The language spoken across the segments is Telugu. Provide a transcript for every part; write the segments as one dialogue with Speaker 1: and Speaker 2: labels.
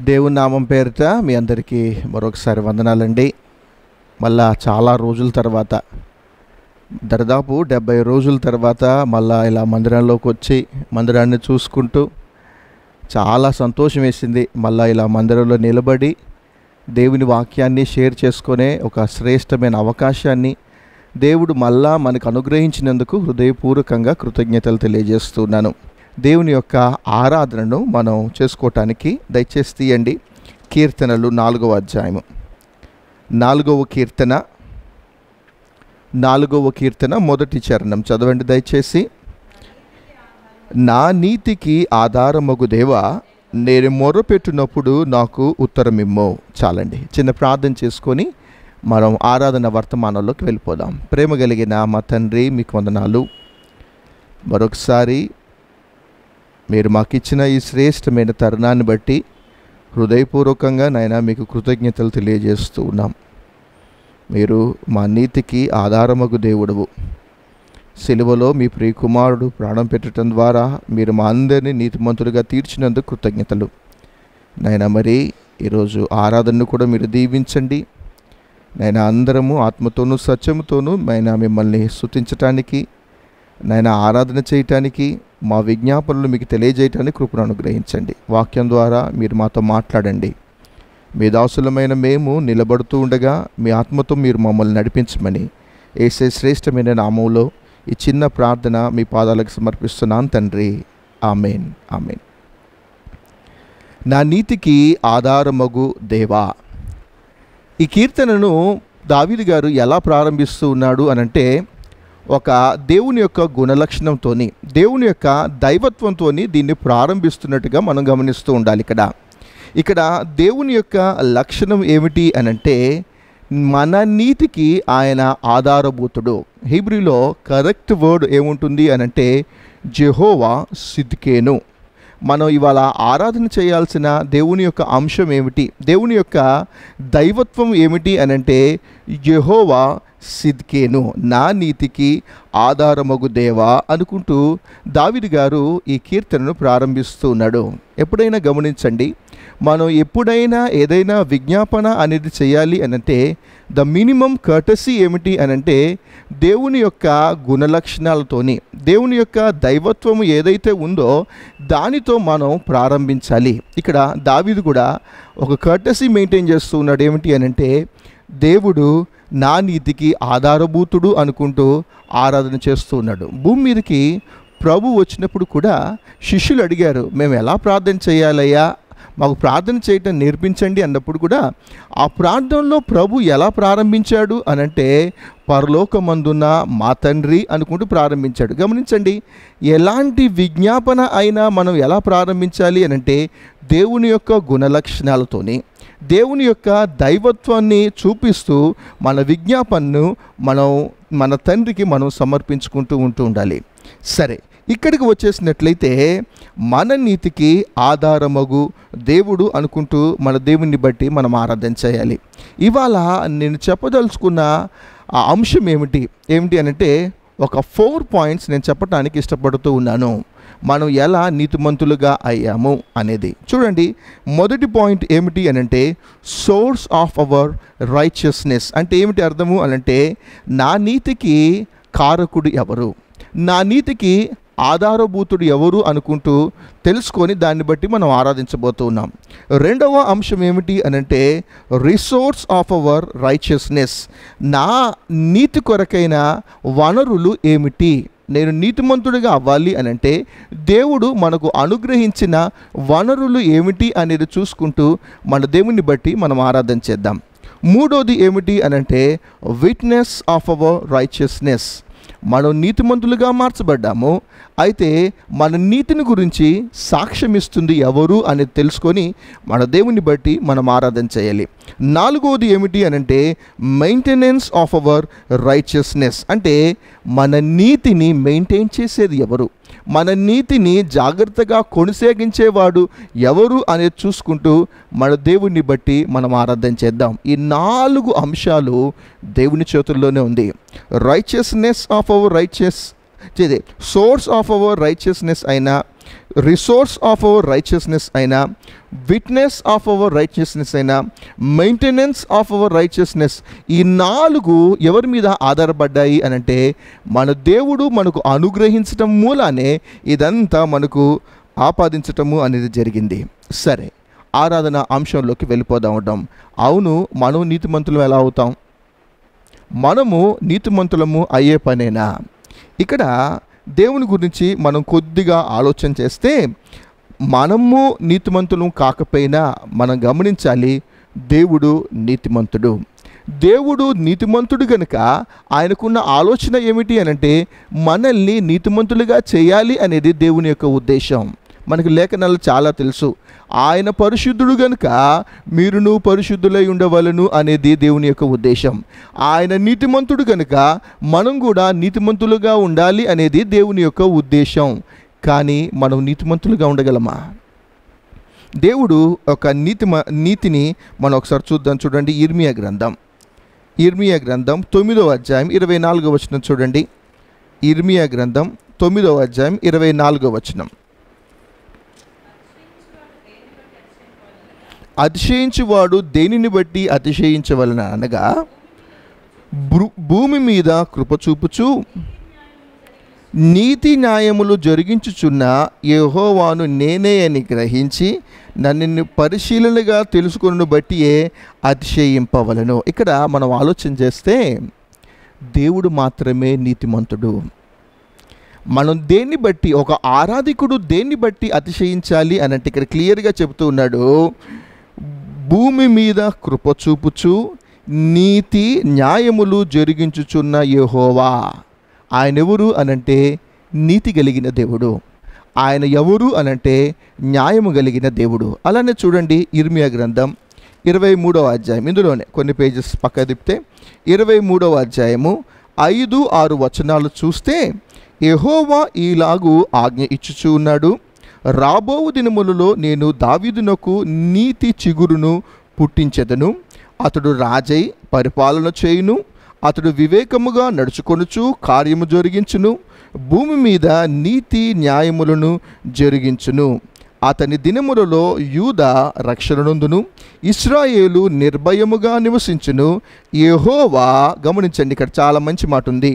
Speaker 1: దేవుని నామం పేరిట మీ అందరికీ మరొకసారి వందనాలండి. మళ్ళా చాలా రోజుల తర్వాత, దాదాపు 70 రోజుల తర్వాత మళ్ళా ఇలా మందిరంలోకి వచ్చి మందిరాన్ని చూసుకుంటూ చాలా సంతోషం వేసింది. మళ్ళా ఇలా మందిరంలో నిలబడి దేవుని వాక్యాన్ని షేర్ చేసుకునే ఒక శ్రేష్టమైన అవకాశాన్ని దేవుడు మళ్ళా మనకు అనుగ్రహించినందుకు హృదయపూర్వకంగా కృతజ్ఞతలు తెలియజేస్తున్నాను. దేవుని యొక్క ఆరాధనను మనం చేసుకోవటానికి దయచేసి తీయండి. కీర్తనలు 4వ అధ్యాయము, 4వ కీర్తన మొదటి చరణం చదవండి దయచేసి. నా నీతికి ఆధారమగు దేవా, నేను మొర్రపెట్టినప్పుడు నాకు ఉత్తరమిమ్మో. చాలండి, చిన్న ప్రార్థన చేసుకొని మనం ఆరాధన వర్తమానంలోకి వెళ్ళిపోదాం. ప్రేమ కలిగిన మా తండ్రి, మీకు వందనాలు. మరొకసారి మీరు మాకు ఇచ్చిన ఈ శ్రేష్టమైన తరుణాన్ని బట్టి హృదయపూర్వకంగా నాయన మీకు కృతజ్ఞతలు తెలియజేస్తూ ఉన్నాం. మీరు మా నీతికి ఆధారమగు దేవుడవు. సిలువలో మీ ప్రియకుమారుడు ప్రాణం పెట్టడం ద్వారా మీరు మా అందరినీ నీతిమంతులుగా తీర్చినందుకు కృతజ్ఞతలు నాయన. మరి ఈరోజు ఆరాధనను కూడా మీరు దీవించండి నాయన. అందరము ఆత్మతోనూ సత్యముతోనూ నాయన మిమ్మల్ని స్తుతించటానికి, నాయన ఆరాధన చేయటానికి, మా విజ్ఞాపనలు మీకు తెలియజేయటానికి కృపను అనుగ్రహించండి. వాక్యం ద్వారా మీరు మాతో మాట్లాడండి. మీ దాసులమైన మేము నిలబడుతూ ఉండగా మీ ఆత్మతో మీరు మమ్మల్ని నడిపించమని యేసే శ్రేష్టమైన నామంలో ఈ చిన్న ప్రార్థన మీ పాదాలకు సమర్పిస్తున్నాను తండ్రి. Amen, amen. నా నీతికి ఆధారమగు దేవా. ఈ కీర్తనను దావీదు గారు ఎలా ప్రారంభిస్తూ ఉన్నాడు అనంటే, ఒక దేవుని యొక్క గుణలక్షణంతోని, దేవుని యొక్క దైవత్వంతో దీన్ని ప్రారంభిస్తున్నట్టుగా మనం గమనిస్తూ ఉండాలి. ఇక్కడ దేవుని యొక్క లక్షణం ఏమిటి అనంటే, మన నీతికి ఆయన ఆధారభూతుడు. హీబ్రూలో కరెక్ట్ వర్డ్ ఏముంటుంది అనంటే జెహోవా సిద్కేను. మనం ఇవాళ ఆరాధన చేయాల్సిన దేవుని యొక్క అంశం ఏమిటి, దేవుని యొక్క దైవత్వం ఏమిటి అనంటే యెహోవా సిద్కేను, నా నీతికి ఆధారమగు దేవా అనుకుంటూ దావీదు గారు ఈ కీర్తనను ప్రారంభిస్తూ ఉన్నాడు. ఎప్పుడైనా గమనించండి, మనం ఎప్పుడైనా ఏదైనా విజ్ఞాపన అనేది చేయాలి అనంటే ద మినిమం కర్టసీ ఏమిటి అనంటే దేవుని యొక్క గుణలక్షణాలతోని, దేవుని యొక్క దైవత్వం ఏదైతే ఉందో దానితో మనం ప్రారంభించాలి. ఇక్కడ దావీదు కూడా ఒక కర్టసీ మెయింటైన్ చేస్తూ ఉన్నాడు. ఏమిటి అనంటే, దేవుడు నా నీతికి ఆధారభూతుడు అనుకుంటూ ఆరాధన చేస్తూ ఉన్నాడు. భూమి మీదకి ప్రభు వచ్చినప్పుడు కూడా శిష్యులు అడిగారు, మేము ఎలా ప్రార్థన చేయాలయ్యా, మాకు ప్రార్థన చేయటం నేర్పించండి అన్నప్పుడు కూడా ఆ ప్రార్థనలో ప్రభు ఎలా ప్రారంభించాడు అనంటే పరలోకమందున్న మా తండ్రి అనుకుంటూ ప్రారంభించాడు. గమనించండి, ఎలాంటి విజ్ఞాపన అయినా మనం ఎలా ప్రారంభించాలి అనంటే దేవుని యొక్క గుణలక్షణాలతోని, దేవుని యొక్క దైవత్వాన్ని చూపిస్తూ మన విజ్ఞాపనను మన తండ్రికి మనం సమర్పించుకుంటూ ఉండాలి. సరే, ఇక్కడికి వచ్చేసినట్లయితే మన నీతికి ఆధారమగు దేవుడు అనుకుంటూ మన దేవుని బట్టి మనం ఆరాధన చేయాలి. ఇవాళ నేను చెప్పదలుచుకున్న ఆ అంశం ఏమిటి అనంటే ఒక 4 పాయింట్స్ నేను చెప్పడానికి ఇష్టపడుతూ ఉన్నాను. మనం ఎలా నీతిమంతులుగా అయ్యాము అనేది చూడండి. మొదటి పాయింట్ ఏమిటి అనంటే సోర్స్ ఆఫ్ అవర్ రైచియస్నెస్. అంటే ఏమిటి అర్థము అనంటే, నా నీతికి కారకుడు ఎవరు, నా నీతికి ఆధారభూతుడు ఎవరు అనుకుంటూ తెలుసుకొని దాన్ని బట్టి మనం ఆరాధించబోతూ ఉన్నాం. రెండవ అంశం ఏమిటి అనంటే రిసోర్స్ ఆఫ్ అవర్ రైచియస్నెస్. నా నీతి కొరకైన వనరులు ఏమిటి, నేను నీతిమంతుడిగా అవ్వాలి అనంటే దేవుడు మనకు అనుగ్రహించిన వనరులు ఏమిటి అనేది చూసుకుంటూ మన దేవుని బట్టి మనం ఆరాధన చేద్దాం. మూడోది ఏమిటి అనంటే విట్నెస్ ఆఫ్ అవర్ రైచియస్నెస్. మనం నీతిమంతులుగా మార్చబడ్డాము, అయితే మన నీతిని గురించి సాక్ష్యం ఇస్తుంది ఎవరు అనేది తెలుసుకొని మన దేవుని బట్టి మనం ఆరాధన చేయాలి. నాలుగవది ఏమిటి అనంటే మెయింటెనెన్స్ ఆఫ్ అవర్ రైచియస్నెస్. అంటే మన నీతిని మెయింటైన్ చేసేది ఎవరు, మన నీతిని జాగ్రత్తగా కొనసాగించేవాడు ఎవరు అనేది చూసుకుంటూ మన దేవుని బట్టి మనం ఆరాధన చేద్దాం. ఈ 4 అంశాలు దేవుని చేతుల్లోనే ఉంది. Righteousness of our source of our righteousness అయిన రిసోర్స్ ఆఫ్ అవర్ రైచియస్నెస్ అయినా, విట్నెస్ ఆఫ్ అవర్ రైచియస్నెస్ అయినా, మెయింటెనెన్స్ ఆఫ్ అవర్ రైచియస్నెస్, ఈ 4 ఎవరి మీద ఆధారపడ్డాయి అని అంటే మన దేవుడు మనకు అనుగ్రహించటం మూలానే ఇదంతా మనకు ఆపాదించటము అనేది జరిగింది. సరే, ఆరాధన అంశంలోకి వెళ్ళిపోదాం. అవును, మనం నీతిమంతులం ఎలా అవుతాం? మనము నీతిమంతులము అయ్యే పనేనా? ఇక్కడ దేవుని గురించి మనం కొద్దిగా ఆలోచన చేస్తే, మనము నీతిమంతులం కాకపోయినా మనం గమనించాలి, దేవుడు నీతిమంతుడు. దేవుడు నీతిమంతుడు కనుక ఆయనకున్న ఆలోచన ఏమిటి అనంటే మనల్ని నీతిమంతులుగా చేయాలి అనేది దేవుని యొక్క ఉద్దేశం. మనకు లేఖనాలు చాలా తెలుసు. ఆయన పరిశుద్ధుడు గనుక మీరును పరిశుద్ధులై ఉండవలను అనేది దేవుని యొక్క ఉద్దేశం. ఆయన నీతిమంతుడు కనుక మనం కూడా నీతిమంతులుగా ఉండాలి అనేది దేవుని యొక్క ఉద్దేశం. కానీ మనం నీతిమంతులుగా ఉండగలమా? దేవుడు ఒక నీతిని మనం ఒకసారి చూద్దాం. చూడండి, ఇర్మియా గ్రంథం 9వ అధ్యాయం 24వ వచనం చూడండి. ఇర్మియా గ్రంథం 9వ అధ్యాయం 24వ వచనం. అతిశయించువాడు దేనిని బట్టి అతిశయించవలన అనగా, భూమి మీద కృప చూపుచు నీతి న్యాయములు జరిగించుచున్న యెహోవాను నేనే అని గ్రహించి నన్ను పరిశీలనగా తెలుసుకుని బట్టియే అతిశయింపవలను. ఇక్కడ మనం ఆలోచన చేస్తే దేవుడు మాత్రమే నీతిమంతుడు. మనం దేన్ని బట్టి, ఒక ఆరాధికుడు దేన్ని బట్టి అతిశయించాలి అని అంటే ఇక్కడ క్లియర్గా చెబుతూ ఉన్నాడు, భూమి మీద కృప చూపుచు నీతి న్యాయములు జరిగించుచున్న యెహోవా. ఆయన ఎవరు అనంటే నీతి కలిగిన దేవుడు. ఆయన ఎవరు అనంటే న్యాయము కలిగిన దేవుడు. అలానే చూడండి, ఇర్మియా గ్రంథం 23వ అధ్యాయం, ఇందులోనే కొన్ని పేజెస్ పక్క తిప్పితే 23వ అధ్యాయము 5-6 వచనాలు చూస్తే, యెహోవా ఈలాగు ఆజ్ఞ ఇచ్చుచూ ఉన్నాడు, రాబోవు దినములలో నేను దావీదునకు నీతి చిగురును పుట్టించెదను, అతడు రాజై పరిపాలన చేయును, అతడు వివేకముగా నడుచుకొనుచు కార్యము జరిగించును, భూమి మీద నీతి న్యాయములను జరిగించును, అతని దినములలో యూదా రక్షణనందును, ఇశ్రాయేలు నిర్భయముగా నివసించును. యెహోవా, గమనించండి, ఇక్కడ చాలా మంచి మాట ఉంది,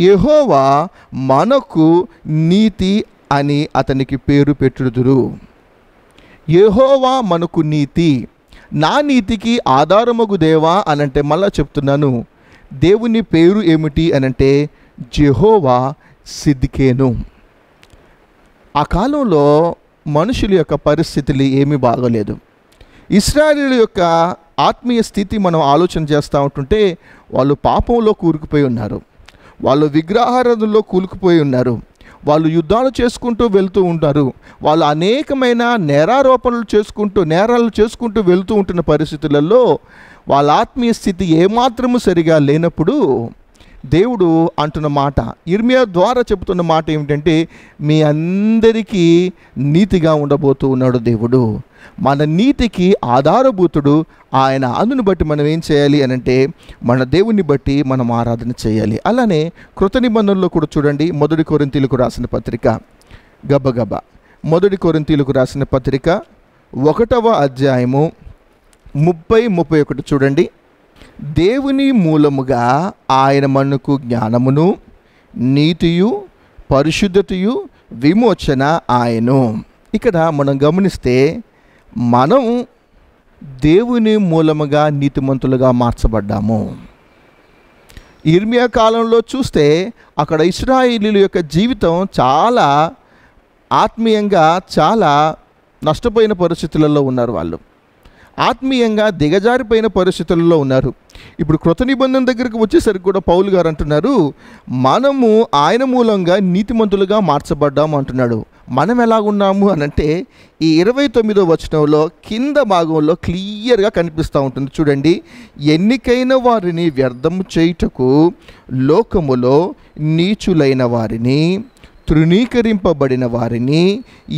Speaker 1: యెహోవా మనకు నీతి అని అతనికి పేరు పెట్టుదురు. యెహోవా మనకు నీతి. నా నీతికి ఆధారమగు దేవా అనంటే, మళ్ళా చెప్తున్నాను, దేవుని పేరు ఏమిటి అనంటే యెహోవా సిద్కేను. ఆ కాలంలో మనుషుల యొక్క పరిస్థితులు ఏమీ బాగోలేదు. ఇశ్రాయేలు యొక్క ఆత్మీయ స్థితి మనం ఆలోచన చేస్తూ ఉంటుంటే వాళ్ళు పాపంలో కూరుకుపోయి ఉన్నారు, వాళ్ళు విగ్రహారాధనలో కూరుకుపోయి ఉన్నారు, వాళ్ళు యుద్ధాలు చేసుకుంటూ వెళ్తూ ఉంటారు, వాళ్ళు అనేకమైన నేరాలు చేసుకుంటూ వెళ్తూ ఉంటున్న పరిస్థితులలో వాళ్ళ ఆత్మీయ స్థితి ఏమాత్రము సరిగా లేనప్పుడు దేవుడు అంటున్న మాట, ఇర్మియా ద్వారా చెబుతున్న మాట ఏమిటంటే, మీ అందరికీ నీతిగా ఉండబోతూ ఉన్నాడు దేవుడు. మన నీతికి ఆధారభూతుడు ఆయన. అందును బట్టి మనం ఏం చేయాలి అనంటే మన దేవుని బట్టి మనం ఆరాధన చేయాలి. అలానే కృత నిబంధనలో కూడా చూడండి, 1 కొరింథీయులకు రాసిన పత్రిక, గబగబా 1 కొరింథీయులకు రాసిన పత్రిక 1వ అధ్యాయము 30-31 చూడండి. దేవుని మూలముగా ఆయన మనకు జ్ఞానమును నీతియు పరిశుద్ధతయు విమోచన ఆయను. ఇక్కడ మనం గమనిస్తే మనం దేవుని మూలముగా నీతిమంతులుగా మార్చబడ్డాము. ఇర్మియా కాలంలో చూస్తే అక్కడ ఇశ్రాయేలీయుల యొక్క జీవితం చాలా ఆత్మీయంగా చాలా నష్టపోయిన పరిస్థితులలో ఉన్నారు. వాళ్ళు ఆత్మీయంగా దిగజారిపోయిన పరిస్థితుల్లో ఉన్నారు. ఇప్పుడు కృత నిబంధన దగ్గరకు వచ్చేసరికి కూడా పౌలు గారు అంటున్నారు, మనము ఆయన మూలంగా నీతిమంతులుగా మార్చబడ్డాము అంటున్నాడు. మనం ఎలాగున్నాము అనంటే ఈ 29వ వచనంలో కింద భాగంలో క్లియర్గా కనిపిస్తూ ఉంటుంది. చూడండి, ఎన్నికైన వారిని వ్యర్థము చేయుటకు లోకములో నీచులైన వారిని, తృణీకరింపబడిన వారిని,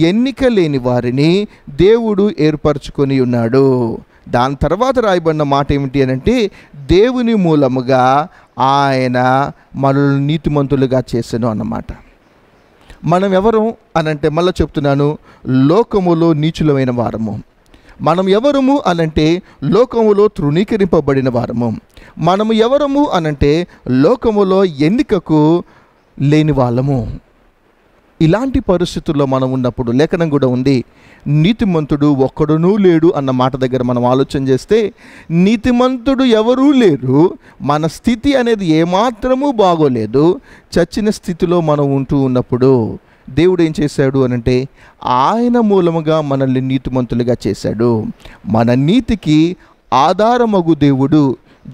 Speaker 1: ఎన్నిక లేని వారిని దేవుడు ఏర్పరచుకొని ఉన్నాడు. దాని తర్వాత రాయబడిన మాట ఏమిటి అనంటే, దేవుని మూలముగా ఆయన మనల్ని నీతిమంతులుగా చేసెను అన్నమాట. మనం ఎవరు అనంటే, మళ్ళీ చెప్తున్నాను, లోకములో నీచులమైన వారము. మనం ఎవరము అనంటే లోకములో తృణీకరింపబడిన వారము. మనము ఎవరము అనంటే లోకములో ఎన్నికకు లేని వాళ్ళము. ఇలాంటి పరిస్థితుల్లో మనం ఉన్నప్పుడు లేఖనం కూడా ఉంది, నీతిమంతుడు ఒక్కడునూ లేడు అన్న మాట దగ్గర మనం ఆలోచన చేస్తే, నీతిమంతుడు ఎవరూ లేరు. మన స్థితి అనేది ఏమాత్రమూ బాగోలేదు. చచ్చిన స్థితిలో మనం ఉంటూ ఉన్నప్పుడు దేవుడు ఏం చేశాడు అనంటే, ఆయన మూలముగా మనల్ని నీతిమంతులుగా చేశాడు. మన నీతికి ఆధారమగు దేవుడు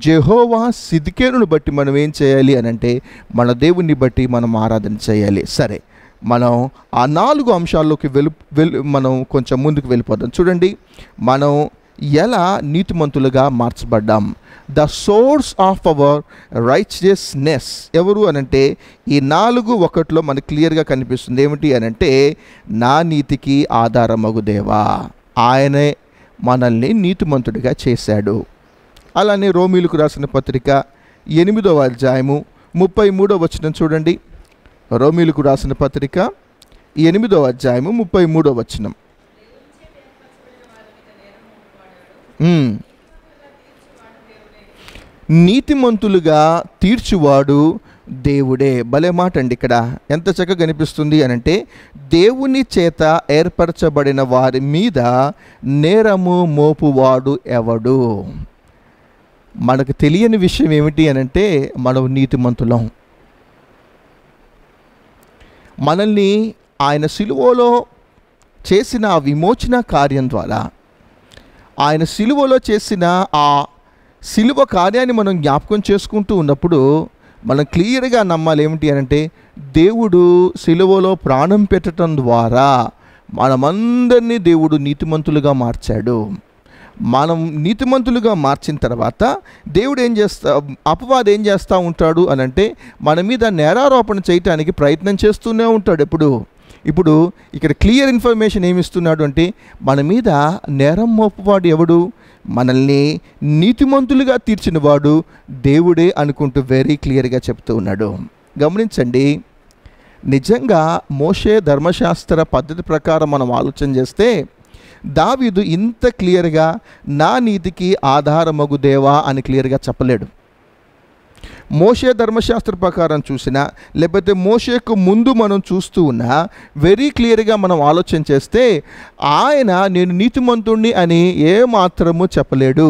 Speaker 1: యెహోవా సిద్కేలును బట్టి మనం ఏం చేయాలి అనంటే, మన దేవుణ్ణి బట్టి మనం ఆరాధన చేయాలి. సరే, మనం ఆ 4 అంశాల్లోకి మనం కొంచెం ముందుకు వెళ్ళిపోదాం. చూడండి, మనం ఎలా నీతిమంతులుగా మార్చబడ్డాం. The source of our righteousness ఎవరు అనంటే, ఈ 4:1 మనకు క్లియర్గా కనిపిస్తుంది. ఏమిటి అనంటే, నా నీతికి ఆధారమగు దేవా, ఆయనే మనల్ని నీతిమంతుడిగా చేశాడు. అలానే రోమీలకు రాసిన పత్రిక 8వ అధ్యాయము 33వ వచనం చూడండి. రోమీలకు రాసిన పత్రిక 8వ అధ్యాయము 33వ వచనం. నీతిమంతులుగా తీర్చువాడు దేవుడే. భలే మాట అండి. ఇక్కడ ఎంత చక్కగా కనిపిస్తుంది అనంటే, దేవుని చేత ఏర్పరచబడిన వారి మీద నేరము మోపువాడు ఎవడు? మనకు తెలియని విషయం ఏమిటి అనంటే, మనం నీతిమంతులం. మనల్ని ఆయన సిలువలో చేసిన ఆ విమోచన కార్యం ద్వారా, ఆయన సిలువలో చేసిన ఆ సిలువ కార్యాన్ని మనం జ్ఞాపకం చేసుకుంటూ ఉన్నప్పుడు మనం క్లియర్గా నమ్మాలి. ఏమిటి అనంటే, దేవుడు సిలువలో ప్రాణం పెట్టడం ద్వారా మనమందరినీ దేవుడు నీతిమంతులుగా మార్చాడు. మనం నీతిమంతులుగా మార్చిన తర్వాత దేవుడు అపవాది ఏం చేస్తూ ఉంటాడు అనంటే, మన మీద నేరారోపణ చేయటానికి ప్రయత్నం చేస్తూనే ఉంటాడు ఇప్పుడు ఇక్కడ క్లియర్ ఇన్ఫర్మేషన్ ఏమిస్తున్నాడు అంటే, మన మీద నేరం మోపువాడు ఎవడు? మనల్ని నీతిమంతులుగా తీర్చిన వాడు దేవుడే అనుకుంటూ వెరీ క్లియర్గా చెప్తూ ఉన్నాడు. గమనించండి, నిజంగా మోషే ధర్మశాస్త్ర పద్ధతి ప్రకారం మనం ఆలోచన చేస్తే, దావీదు ఇంత క్లియర్గా నా నీతికి ఆధారమగు దేవా అని క్లియర్గా చెప్పలేడు. మోషే ధర్మశాస్త్ర ప్రకారం చూసినా, లేకపోతే మోషేకు ముందు మనం చూస్తూ ఉన్నా, వెరీ క్లియర్గా మనం ఆలోచన చేస్తే ఆయన నేను నీతిమంతుణ్ణి అని ఏమాత్రము చెప్పలేడు.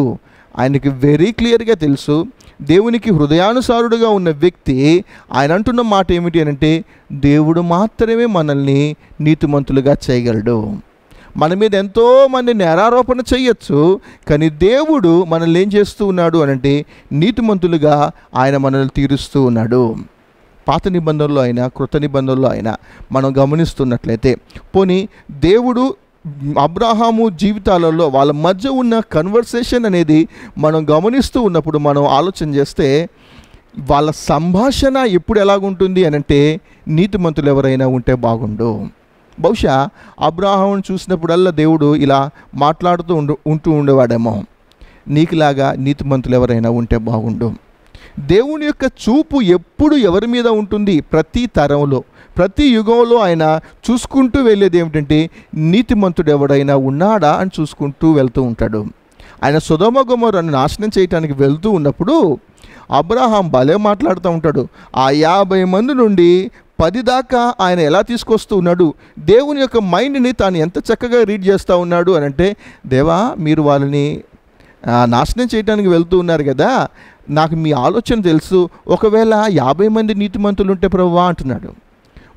Speaker 1: ఆయనకి వెరీ క్లియర్గా తెలుసు, దేవునికి హృదయానుసారుడుగా ఉన్న వ్యక్తి ఆయన అంటున్న మాట ఏమిటి అనంటే, దేవుడు మాత్రమే మనల్ని నీతిమంతులుగా చేయగలడు. మన మీద ఎంతోమంది నేరారోపణ చేయొచ్చు, కానీ దేవుడు మనల్ని ఏం చేస్తూ ఉన్నాడు అనంటే, నీతిమంతులుగా ఆయన మనల్ని తీరుస్తూ ఉన్నాడు. పాత నిబంధనలో అయినా కృత నిబంధనలో అయినా మనం గమనిస్తున్నట్లయితే, పోనీ దేవుడు అబ్రాహాము జీవితాలలో వాళ్ళ మధ్య ఉన్న కన్వర్సేషన్ అనేది మనం గమనిస్తూ ఉన్నప్పుడు మనం ఆలోచన చేస్తే, వాళ్ళ సంభాషణ ఎప్పుడు ఎలాగుంటుంది అనంటే, నీతిమంతులు ఎవరైనా ఉంటే బాగుండు. బహుశా అబ్రాహామును చూసినప్పుడల్లా దేవుడు ఇలా మాట్లాడుతూ ఉండేవాడేమో, నీకులాగా నీతిమంతులు ఎవరైనా ఉంటే బాగుండు. దేవుని యొక్క చూపు ఎప్పుడు ఎవరి మీద ఉంటుంది? ప్రతి తరంలో, ప్రతి యుగంలో ఆయన చూసుకుంటూ వెళ్ళేది ఏమిటంటే, నీతిమంతుడు ఎవడైనా ఉన్నాడా అని చూసుకుంటూ వెళ్తూ ఉంటాడు. ఆయన సొదొమ గొమొర్రాను నాశనం చేయడానికి వెళ్తూ ఉన్నప్పుడు అబ్రాహాం భలే మాట్లాడుతూ ఉంటాడు. ఆ 50 మంది నుండి 10 దాకా ఆయన ఎలా తీసుకొస్తూ ఉన్నాడు, దేవుని యొక్క మైండ్ని తాను ఎంత చక్కగా రీడ్ చేస్తూ ఉన్నాడు అనంటే, దేవా మీరు వాళ్ళని నాశనం చేయడానికి వెళ్తూ ఉన్నారు కదా, నాకు మీ ఆలోచన తెలుసు. ఒకవేళ 50 మంది నీతిమంతులు ఉంటే ప్రభువా అంటున్నాడు,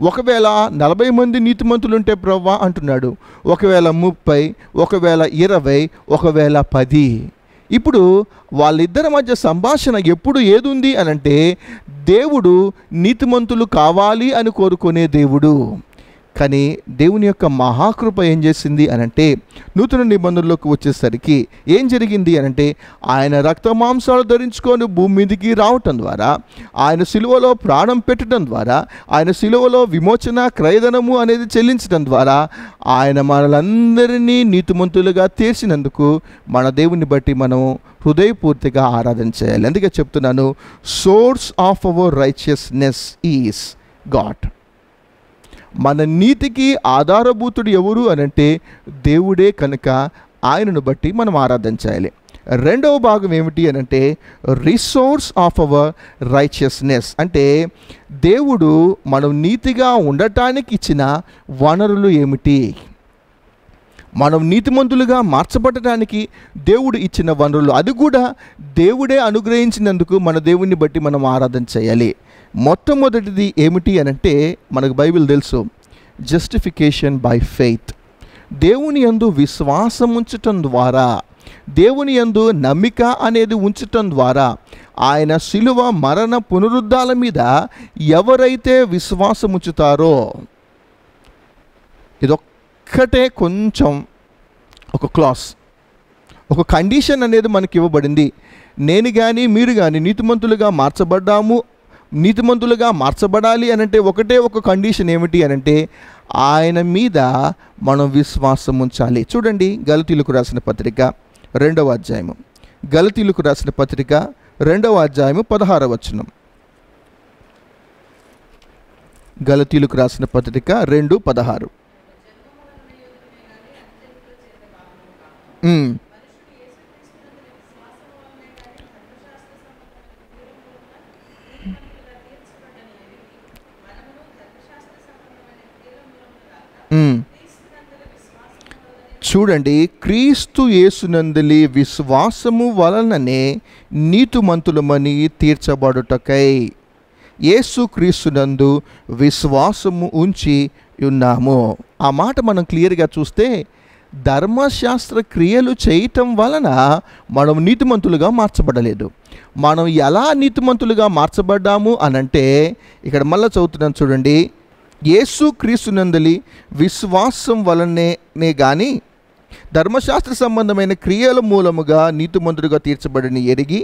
Speaker 1: ఒకవేళ 40 మంది నీతిమంతులు ఉంటే ప్రభువా అంటున్నాడు, ఒకవేళ 30, ఒకవేళ 20, ఒకవేళ 10. ఇప్పుడు వాళ్ళిద్దరి మధ్య సంభాషణ ఎప్పుడు ఏదుంది అనంటే, దేవుడు నీతిమంతులు కావాలి అని కోరుకునే దేవుడు. కానీ దేవుని యొక్క మహాకృప ఏం చేసింది అనంటే, నూతన నిబంధనలోకి వచ్చేసరికి ఏం జరిగింది అనంటే, ఆయన రక్తమాంసాలు ధరించుకొని భూమి మీదకి రావటం ద్వారా, ఆయన సిలువలో ప్రాణం పెట్టడం ద్వారా, ఆయన సిలువలో విమోచన క్రయధనము అనేది చెల్లించడం ద్వారా ఆయన మనలందరినీ నీతిమంతులుగా తీర్చినందుకు మన దేవుని బట్టి మనం హృదయపూర్తిగా ఆరాధన చేయాలి. అందుకే చెప్తున్నాను, source of our righteousness is God. మన నీతికి ఆధారభూతుడు ఎవరు అనంటే దేవుడే కనుక ఆయనను బట్టి మనం ఆరాధన చేయాలి. రెండవ భాగం ఏమిటి అనంటే రిసోర్స్ ఆఫ్ అవర్ రైచియస్నెస్, అంటే దేవుడు మనం నీతిగా ఉండటానికి ఇచ్చిన వనరులు ఏమిటి, మనం నీతిమంతులుగా మార్చబడటానికి దేవుడు ఇచ్చిన వనరులు, అది కూడా దేవుడే అనుగ్రహించినందుకు మన దేవుణ్ణి బట్టి మనం ఆరాధన చేయాలి. మొట్టమొదటిది ఏమిటి అనంటే మనకు బైబిల్ తెలుసు, జస్టిఫికేషన్ బై ఫెయిత్. దేవుని యందు విశ్వాసం ఉంచటం ద్వారా, దేవుని యందు నమ్మిక అనేది ఉంచటం ద్వారా, ఆయన శిలువ మరణ పునరుద్ధాల మీద ఎవరైతే విశ్వాసం ఉంచుతారో, ఇదొక్కటే కొంచెం ఒక క్లాస్, ఒక కండిషన్ అనేది మనకి ఇవ్వబడింది. నేను కానీ మీరు కానీ నీతిమంతులుగా మార్చబడ్డాము, నీతిమంతులుగా మార్చబడాలి అనంటే ఒకటే ఒక కండిషన్ ఏమిటి అనంటే ఆయన మీద మనం విశ్వాసం ఉంచాలి. చూడండి, గలతీయులకు రాసిన పత్రిక 2వ అధ్యాయము, గలతీయులకు రాసిన పత్రిక 2వ అధ్యాయము 16వ వచనం. గలతీయులకు రాసిన పత్రిక 2:16. చూడండి, క్రీస్తు యేసునందలి విశ్వాసము వలననే నీతిమంతులమని తీర్చబడుటకై యేసు క్రీస్తునందు విశ్వాసము ఉంచి ఉన్నాము. ఆ మాట మనం క్లియర్గా చూస్తే ధర్మశాస్త్ర క్రియలు చేయటం వలన మనం నీతిమంతులుగా మార్చబడలేదు. మనం ఎలా నీతిమంతులుగా మార్చబడ్డాము అనంటే ఇక్కడ మళ్ళీ చదువుతున్నాను చూడండి, యేసు క్రీస్తునందలి విశ్వాసం వలనే కానీ ధర్మశాస్త్ర సంబంధమైన క్రియల మూలముగా నీతిమంతులుగా తీర్చబడిన ఎరిగి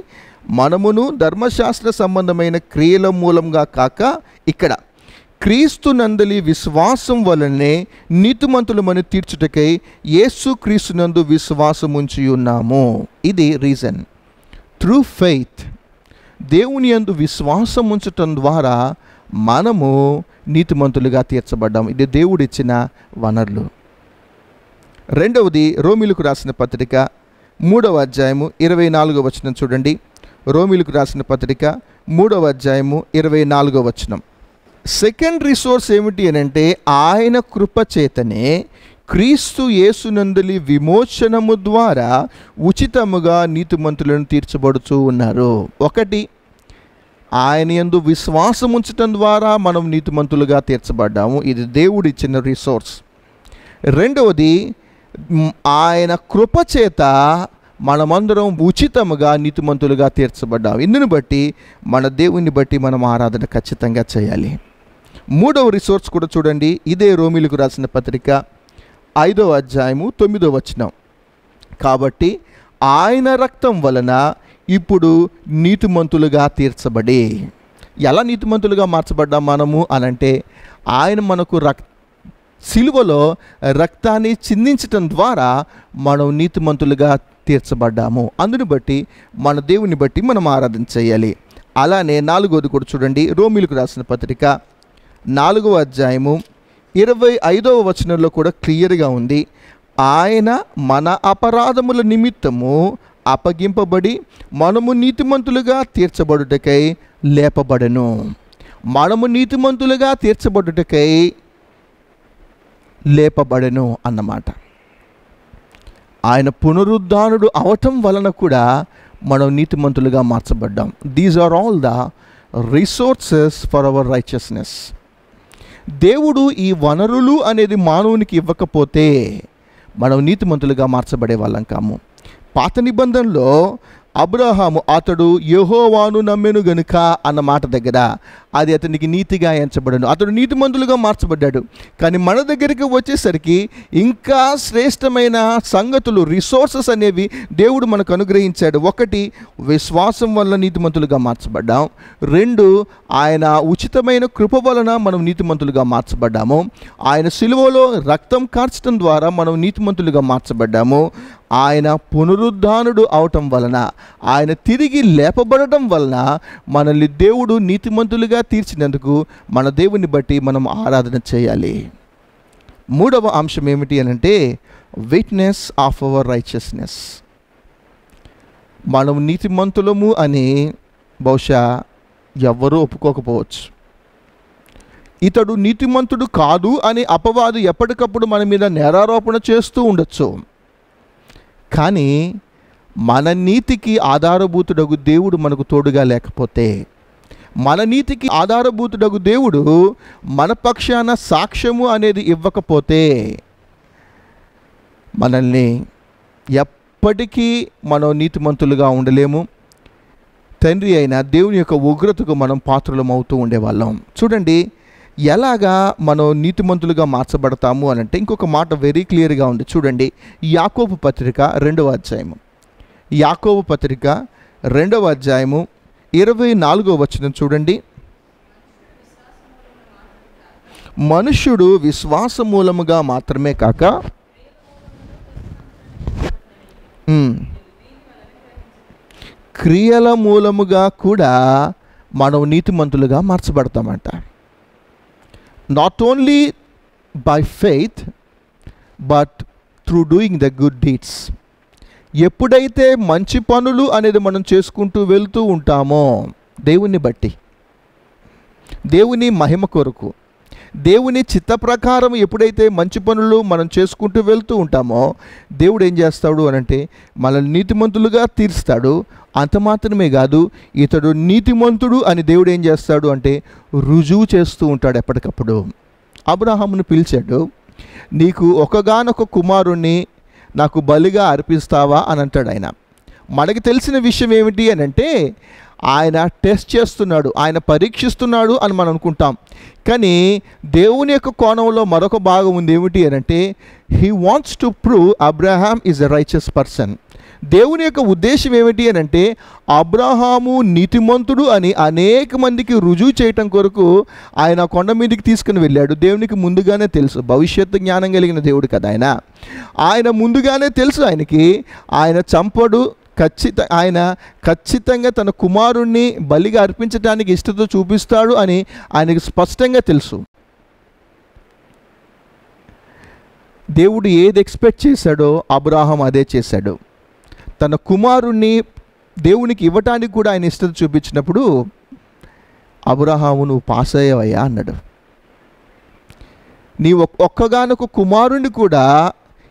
Speaker 1: మనమును ధర్మశాస్త్ర సంబంధమైన క్రియల మూలంగా కాక ఇక్కడ క్రీస్తునందలి విశ్వాసం వలనే నీతిమంతులమని తీర్చుటకై యేసు క్రీస్తునందు విశ్వాసం ఉంచి ఉన్నాము. ఇది రీజన్. త్రూ ఫెయిత్, దేవుని యందు విశ్వాసం ఉంచటం ద్వారా మనము నీతిమంతులుగా తీర్చబడ్డాము. ఇది దేవుడిచ్చిన వనరులు. రెండవది రోమీలకు రాసిన పత్రిక 3వ అధ్యాయము 24వ వచనం చూడండి. రోమీలకు రాసిన పత్రిక 3వ అధ్యాయము 24వ వచనం. సెకండ్ రిసోర్స్ ఏమిటి అనంటే ఆయన కృప చేతనే క్రీస్తు యేసునందలి విమోచనము ద్వారా ఉచితముగా నీతిమంతులను తీర్చబడుతూ ఉన్నారు. ఒకటి, ఆయన యందు విశ్వాసం ఉంచటం ద్వారా మనం నీతిమంతులుగా తీర్చబడ్డాము. ఇది దేవుడిచ్చిన రిసోర్స్. రెండవది, ఆయన కృప చేత మనమందరం ఉచితముగా నీతిమంతులుగా తీర్చబడ్డాం. ఇందుని బట్టి మన దేవుని బట్టి మనం ఆరాధన ఖచ్చితంగా చేయాలి. మూడవ రిసోర్స్ కూడా చూడండి, ఇదే రోమీలకు రాసిన పత్రిక 5వ అధ్యాయము 9వ వచనం. కాబట్టి ఆయన రక్తం వలన ఇప్పుడు నీతిమంతులుగా తీర్చబడి, ఎలా నీతిమంతులుగా మార్చబడ్డాం మనము అనంటే ఆయన మనకు సిలువలో రక్తాన్ని చిందించటం ద్వారా మనం నీతిమంతులుగా తీర్చబడ్డాము. అందుని బట్టి మన దేవుని బట్టి మనం ఆరాధన చేయాలి. అలానే 4వది కూడా చూడండి, రోమీలకు రాసిన పత్రిక 4వ అధ్యాయము 25వ వచనంలో కూడా క్లియర్గా ఉంది, ఆయన మన అపరాధముల నిమిత్తము అప్పగింపబడి మనము నీతిమంతులుగా తీర్చబడుటకై లేపబడెను. మనము నీతిమంతులుగా తీర్చబడుటకై లేపబడెను అన్నమాట. ఆయన పునరుద్ధానుడు అవటం వలన కూడా మనం నీతిమంతులుగా మార్చబడ్డాం. These are all the resources for our righteousness. దేవుడు ఈ వనరులు అనేది మానవునికి ఇవ్వకపోతే మనం నీతిమంతులుగా మార్చబడే వాళ్ళం కాము. పాత నిబంధనలో అబ్రహాము అతడు యెహోవాను నమ్మెను గనుక అన్న మాట దగ్గర అది అతనికి నీతిగా ఎంచబడను, అతడు నీతిమంతులుగా మార్చబడ్డాడు. కానీ మన దగ్గరికి వచ్చేసరికి ఇంకా శ్రేష్టమైన సంగతులు, రిసోర్సెస్ అనేవి దేవుడు మనకు అనుగ్రహించాడు. ఒకటి, విశ్వాసం వల్ల నీతిమంతులుగా మార్చబడ్డాం. రెండు, ఆయన ఉచితమైన కృప వలన మనం నీతిమంతులుగా మార్చబడ్డాము. ఆయన సిలువలో రక్తం కార్చడం ద్వారా మనం నీతిమంతులుగా మార్చబడ్డాము. ఆయన పునరుద్ధానుడు అవటం వలన, ఆయన తిరిగి లేపబడటం వలన మనల్ని దేవుడు నీతిమంతులుగా తీర్చినందుకు మన దేవుని బట్టి మనం ఆరాధన చేయాలి. మూడవ అంశం ఏమిటి అనంటే విట్నెస్ ఆఫ్ అవర్ రైచియస్నెస్. మనం నీతిమంతులము అని బహుశా ఎవ్వరూ ఒప్పుకోకపోవచ్చు. ఇతడు నీతిమంతుడు కాదు అని అపవాదు ఎప్పటికప్పుడు మన మీద నేరారోపణ చేస్తూ ఉండొచ్చు. కానీ మన నీతికి ఆధారభూతుడగు దేవుడు మనకు తోడుగా లేకపోతే, మన నీతికి ఆధారభూతుడగు దేవుడు మన పక్షాన సాక్ష్యము అనేది ఇవ్వకపోతే, మనల్ని ఎప్పటికీ మనం నీతిమంతులుగా ఉండలేము. తండ్రి అయిన దేవుని యొక్క ఉగ్రతకు మనం పాత్రలం అవుతూ ఉండేవాళ్ళం. చూడండి ఎలాగా మనం నీతిమంతులుగా మార్చబడతాము అని అంటే ఇంకొక మాట వెరీ క్లియర్గా ఉంది. చూడండి యాకోబు పత్రిక 2వ అధ్యాయము, యాకోబు పత్రిక 2వ అధ్యాయము 24వ వచనం చూడండి. మనుష్యుడు విశ్వాస మూలముగా మాత్రమే కాక క్రియల మూలముగా కూడా మనం నీతిమంతులుగా మార్చబడతామంట. Not only by faith but through doing the good deeds. ఎప్పుడైతే మంచి పనులు అనేది మనం చేసుకుంటూ వెళ్తూ ఉంటామో, దేవుని బట్టి, దేవుని మహిమ కొరకు, దేవుని చిత్త ప్రకారం ఎప్పుడైతే మంచి పనులు మనం చేసుకుంటూ వెళ్తూ ఉంటామో, దేవుడు ఏం చేస్తాడు అనంటే మనల్ని నీతిమంతులుగా తీరుస్తాడు. అంత మాత్రమే కాదు, ఇతడు నీతిమంతుడు అని దేవుడు ఏం చేస్తాడు అంటే రుజువు చేస్తూ ఉంటాడు ఎప్పటికప్పుడు. అబ్రహామును పిలిచాడు, నీకు ఒకగానొక కుమారుణ్ణి నాకు బలిగా అర్పిస్తావా అని అంటాడు ఆయన. మనకి తెలిసిన విషయం ఏమిటి అని అంటే ఆయన టెస్ట్ చేస్తున్నాడు, ఆయన పరీక్షిస్తున్నాడు అని మనం అనుకుంటాం. కానీ దేవుని యొక్క కోణంలో మరొక భాగం ఉంది. ఏమిటి అని అంటే he wants to prove Abraham is a righteous person. దేవుని యొక్క ఉద్దేశం ఏమిటి అని అంటే అబ్రహాము నీతిమంతుడు అని అనేక మందికి రుజువు చేయటం కొరకు ఆయన కొండ మీదకి తీసుకుని వెళ్ళాడు. దేవునికి ముందుగానే తెలుసు, భవిష్యత్తు జ్ఞానం కలిగిన దేవుడు కదా ఆయన. ఆయన ముందుగానే తెలుసు ఆయనకి, ఆయన చంపడు, ఆయన ఖచ్చితంగా తన కుమారుణ్ణి బలిగా అర్పించడానికి ఇష్టత చూపిస్తాడు అని ఆయనకు స్పష్టంగా తెలుసు. దేవుడు ఏది ఎక్స్పెక్ట్ చేశాడో అబ్రహాం అదే చేశాడు. తన కుమారుణ్ణి దేవునికి ఇవ్వటానికి కూడా ఆయన ఇష్టత చూపించినప్పుడు అబ్రహాము నువ్వు పాస్ అయ్యావయ్యా అన్నాడు. నీ ఒక్కగానొక కుమారుణ్ణి కూడా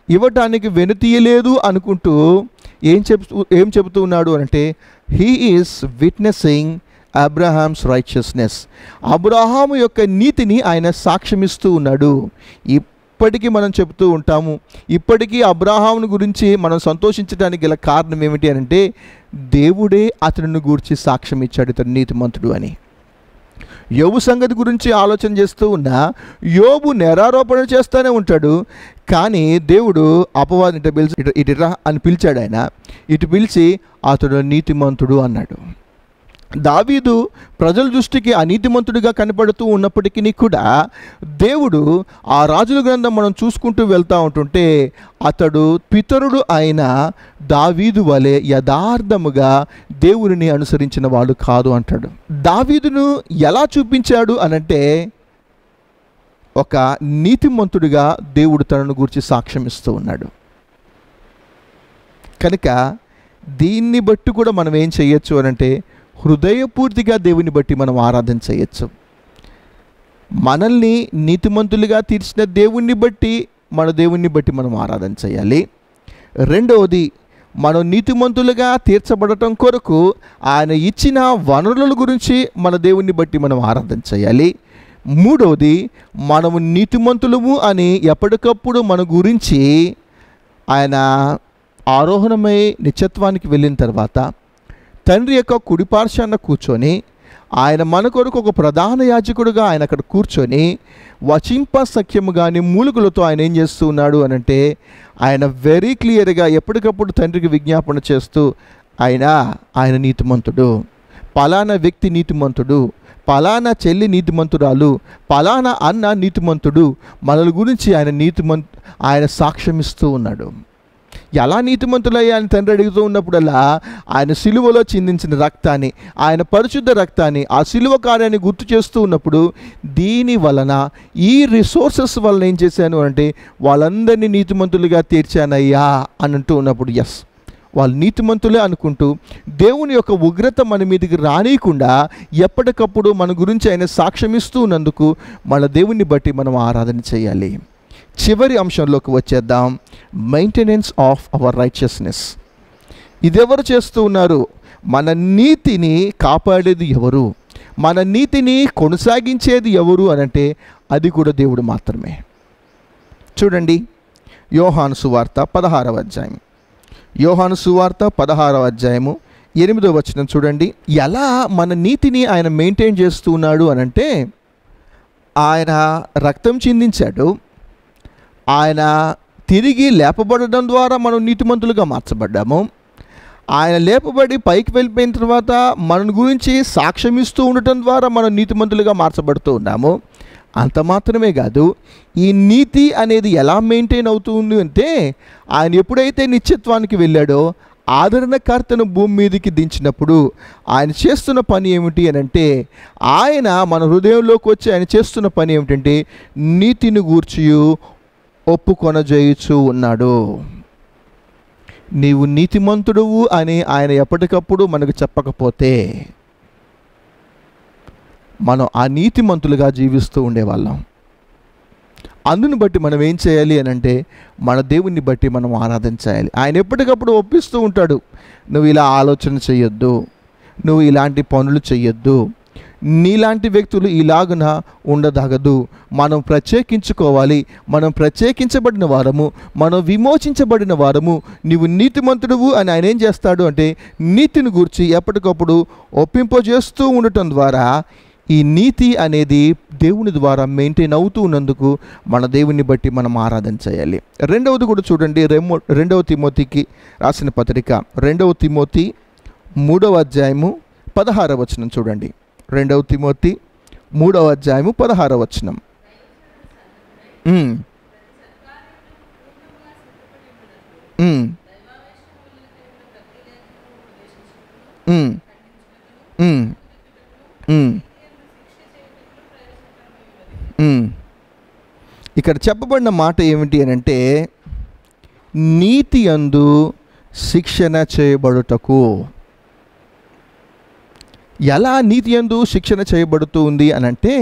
Speaker 1: ఇవ్వటానికి వెనుతీయలేదు అనుకుంటూ ఏం చెబుతూ ఉన్నాడు అంటే he is witnessing Abraham's righteousness. Abraham యొక్క నీతిని ఆయన సాక్ష్యమిస్తూ ఉన్నాడు. ఇప్పటికీ మనం చెబుతూ ఉంటాము, ఇప్పటికీ అబ్రహామును గురించి మనం సంతోషించడానికి గల కారణం ఏమిటి అని అంటే దేవుడే అతనిని గురించి సాక్ష్యం ఇచ్చాడు ఇతను నీతిమంతుడు అని. యోబు సంగతి గురించి ఆలోచన చేస్తూ ఉన్నా యోబు నేరారోపణ చేస్తూనే ఉంటాడు. కానీ దేవుడు అపవాది ఇటురా అని పిలిచాడు. ఆయన ఇటు పిలిచి అతడు నీతిమంతుడు అన్నాడు. దావీదు ప్రజల దృష్టికి అనీతిమంతుడిగా కనపడుతూ ఉన్నప్పటికీ కూడా దేవుడు ఆ రాజుల గ్రంథం మనం చూసుకుంటూ వెళ్తూ ఉంటుంటే అతడు పితరుడు అయిన దావీదు వలె యథార్థముగా దేవుడిని అనుసరించిన వాడు కాదు అంటాడు. దావీదును ఎలా చూపించాడు అనంటే ఒక నీతిమంతుడిగా దేవుడు తనను గురించి సాక్ష్యం ఇస్తూ ఉన్నాడు. కనుక దీన్ని బట్టి కూడా మనం ఏం చేయొచ్చు అనంటే హృదయపూర్తిగా దేవుని బట్టి మనం ఆరాధన చేయొచ్చు. మనల్ని నీతిమంతులుగా తీర్చిన దేవుణ్ణి బట్టి మనం ఆరాధన చేయాలి. రెండవది, మనం నీతిమంతులుగా తీర్చబడటం కొరకు ఆయన ఇచ్చిన వనరుల గురించి మన దేవుణ్ణి బట్టి మనం ఆరాధన చేయాలి. మూడవది, మనము నీతిమంతులము అని ఎప్పటికప్పుడు మన గురించి ఆయన ఆరోహణమై నిత్యత్వానికి వెళ్ళిన తర్వాత తండ్రి యొక్క కుడిపార్శ్వాన కూర్చొని ఆయన మన కొరకు ఒక ప్రధాన యాజకుడుగా ఆయన అక్కడ కూర్చొని వచింప సఖ్యము కానీ మూలుగులతో ఆయన ఏం చేస్తూ ఉన్నాడు అనంటే ఆయన వెరీ క్లియర్గా ఎప్పటికప్పుడు తండ్రికి విజ్ఞాపన చేస్తూ ఆయన నీతిమంతుడు, పలానా వ్యక్తి నీతిమంతుడు, పలానా చెల్లి నీతిమంతురాలు, పలానా అన్న నీతిమంతుడు, మనల గురించి ఆయన సాక్ష్యం ఇస్తూ ఉన్నాడు. ఎలా నీతిమంతులయ్యా అని తండ్రి అడుగుతూ ఉన్నప్పుడల్లా ఆయన సిలువలో చిందించిన రక్తాన్ని, ఆయన పరిశుద్ధ రక్తాన్ని, ఆ సిలువ కార్యాన్ని గుర్తు చేస్తూ ఉన్నప్పుడు దీని వలన, ఈ రిసోర్సెస్ వలన ఏం చేశాను అంటే వాళ్ళందరినీ నీతిమంతులుగా తీర్చానయ్యా అని అంటూ ఉన్నప్పుడు ఎస్, వాళ్ళు నీతిమంతులే అనుకుంటూ దేవుని యొక్క ఉగ్రత మన మీదకి రానియకుండా ఎప్పటికప్పుడు మన గురించి ఆయన సాక్ష్యం ఇస్తూ ఉన్నందుకు మన దేవుణ్ణి బట్టి మనం ఆరాధన చేయాలి. చివరి అంశంలోకి వచ్చేద్దాం, మెయింటెనెన్స్ ఆఫ్ అవర్ రైచియస్నెస్. ఇదెవరు చేస్తూ ఉన్నారు? మన నీతిని కాపాడేది ఎవరు, మన నీతిని కొనసాగించేది ఎవరు అనంటే అది కూడా దేవుడు మాత్రమే. చూడండి, యోహాను సువార్త 16వ అధ్యాయం, యోహాను సువార్త 16వ అధ్యాయము 8వ వచనం చూడండి. ఎలా మన నీతిని ఆయన మెయింటైన్ చేస్తూ ఉన్నాడు అనంటే, ఆయన రక్తం చిందించాడు, ఆయన తిరిగి లేపబడడం ద్వారా మనం నీతిమంతులుగా మార్చబడ్డాము, ఆయన లేపబడి పైకి వెళ్ళిపోయిన తర్వాత మన గురించి సాక్ష్యం ఇస్తూ ఉండటం ద్వారా మనం నీతిమంతులుగా మార్చబడుతూ ఉన్నాము. అంత మాత్రమే కాదు, ఈ నీతి అనేది ఎలా మెయింటైన్ అవుతుంది అంటే, ఆయన ఎప్పుడైతే నిత్యత్వానికి వెళ్ళాడో ఆదరణకర్తను భూమి మీదకి దించినప్పుడు ఆయన చేస్తున్న పని ఏమిటి అని అంటే, ఆయన మన హృదయంలోకి వచ్చి ఆయన చేస్తున్న పని ఏమిటంటే నీతిని గూర్చి ఒప్పుకొనజేయుచూ ఉన్నాడు. నీవు నీతిమంతుడువు అని ఆయన ఎప్పటికప్పుడు మనకు చెప్పకపోతే మనం ఆ నీతిమంతులుగా జీవిస్తూ ఉండేవాళ్ళం. అందుని బట్టి మనం ఏం చేయాలి అని అంటే మన దేవుణ్ణి బట్టి మనం ఆరాధన చేయాలి. ఆయన ఎప్పటికప్పుడు ఒప్పిస్తూ ఉంటాడు, నువ్వు ఇలా ఆలోచన చేయొద్దు, నువ్వు ఇలాంటి పనులు చేయొద్దు, నీలాంటి వ్యక్తులు ఇలాగున ఉండదగదు, మనం ప్రత్యేకించుకోవాలి, మనం ప్రత్యేకించబడిన వారము, మనం విమోచించబడిన వారము, నీవు నీతిమంతుడువు అని ఆయన ఏం చేస్తాడు అంటే నీతిని గూర్చి ఎప్పటికప్పుడు ఒప్పింపజేస్తూ ఉండటం ద్వారా ఈ నీతి అనేది దేవుని ద్వారా మెయింటైన్ అవుతూ ఉన్నందుకు మన దేవుని బట్టి మనం ఆరాధన చేయాలి. రెండవది కూడా చూడండి, 2వ తిమోతికి రాసిన పత్రిక 2వ తిమోతి 3వ అధ్యాయము 16వ వచనం చూడండి. 2వ తిమోతి 3వ అధ్యాయము 16వ వచనం. ఇక్కడ చెప్పబడిన మాట ఏమిటి అని అంటే, నీతి యందు శిక్షణ చేయబడుటకు. ఎలా నీతి యందు శిక్షణ చేయబడుతూ ఉంది అని అంటే,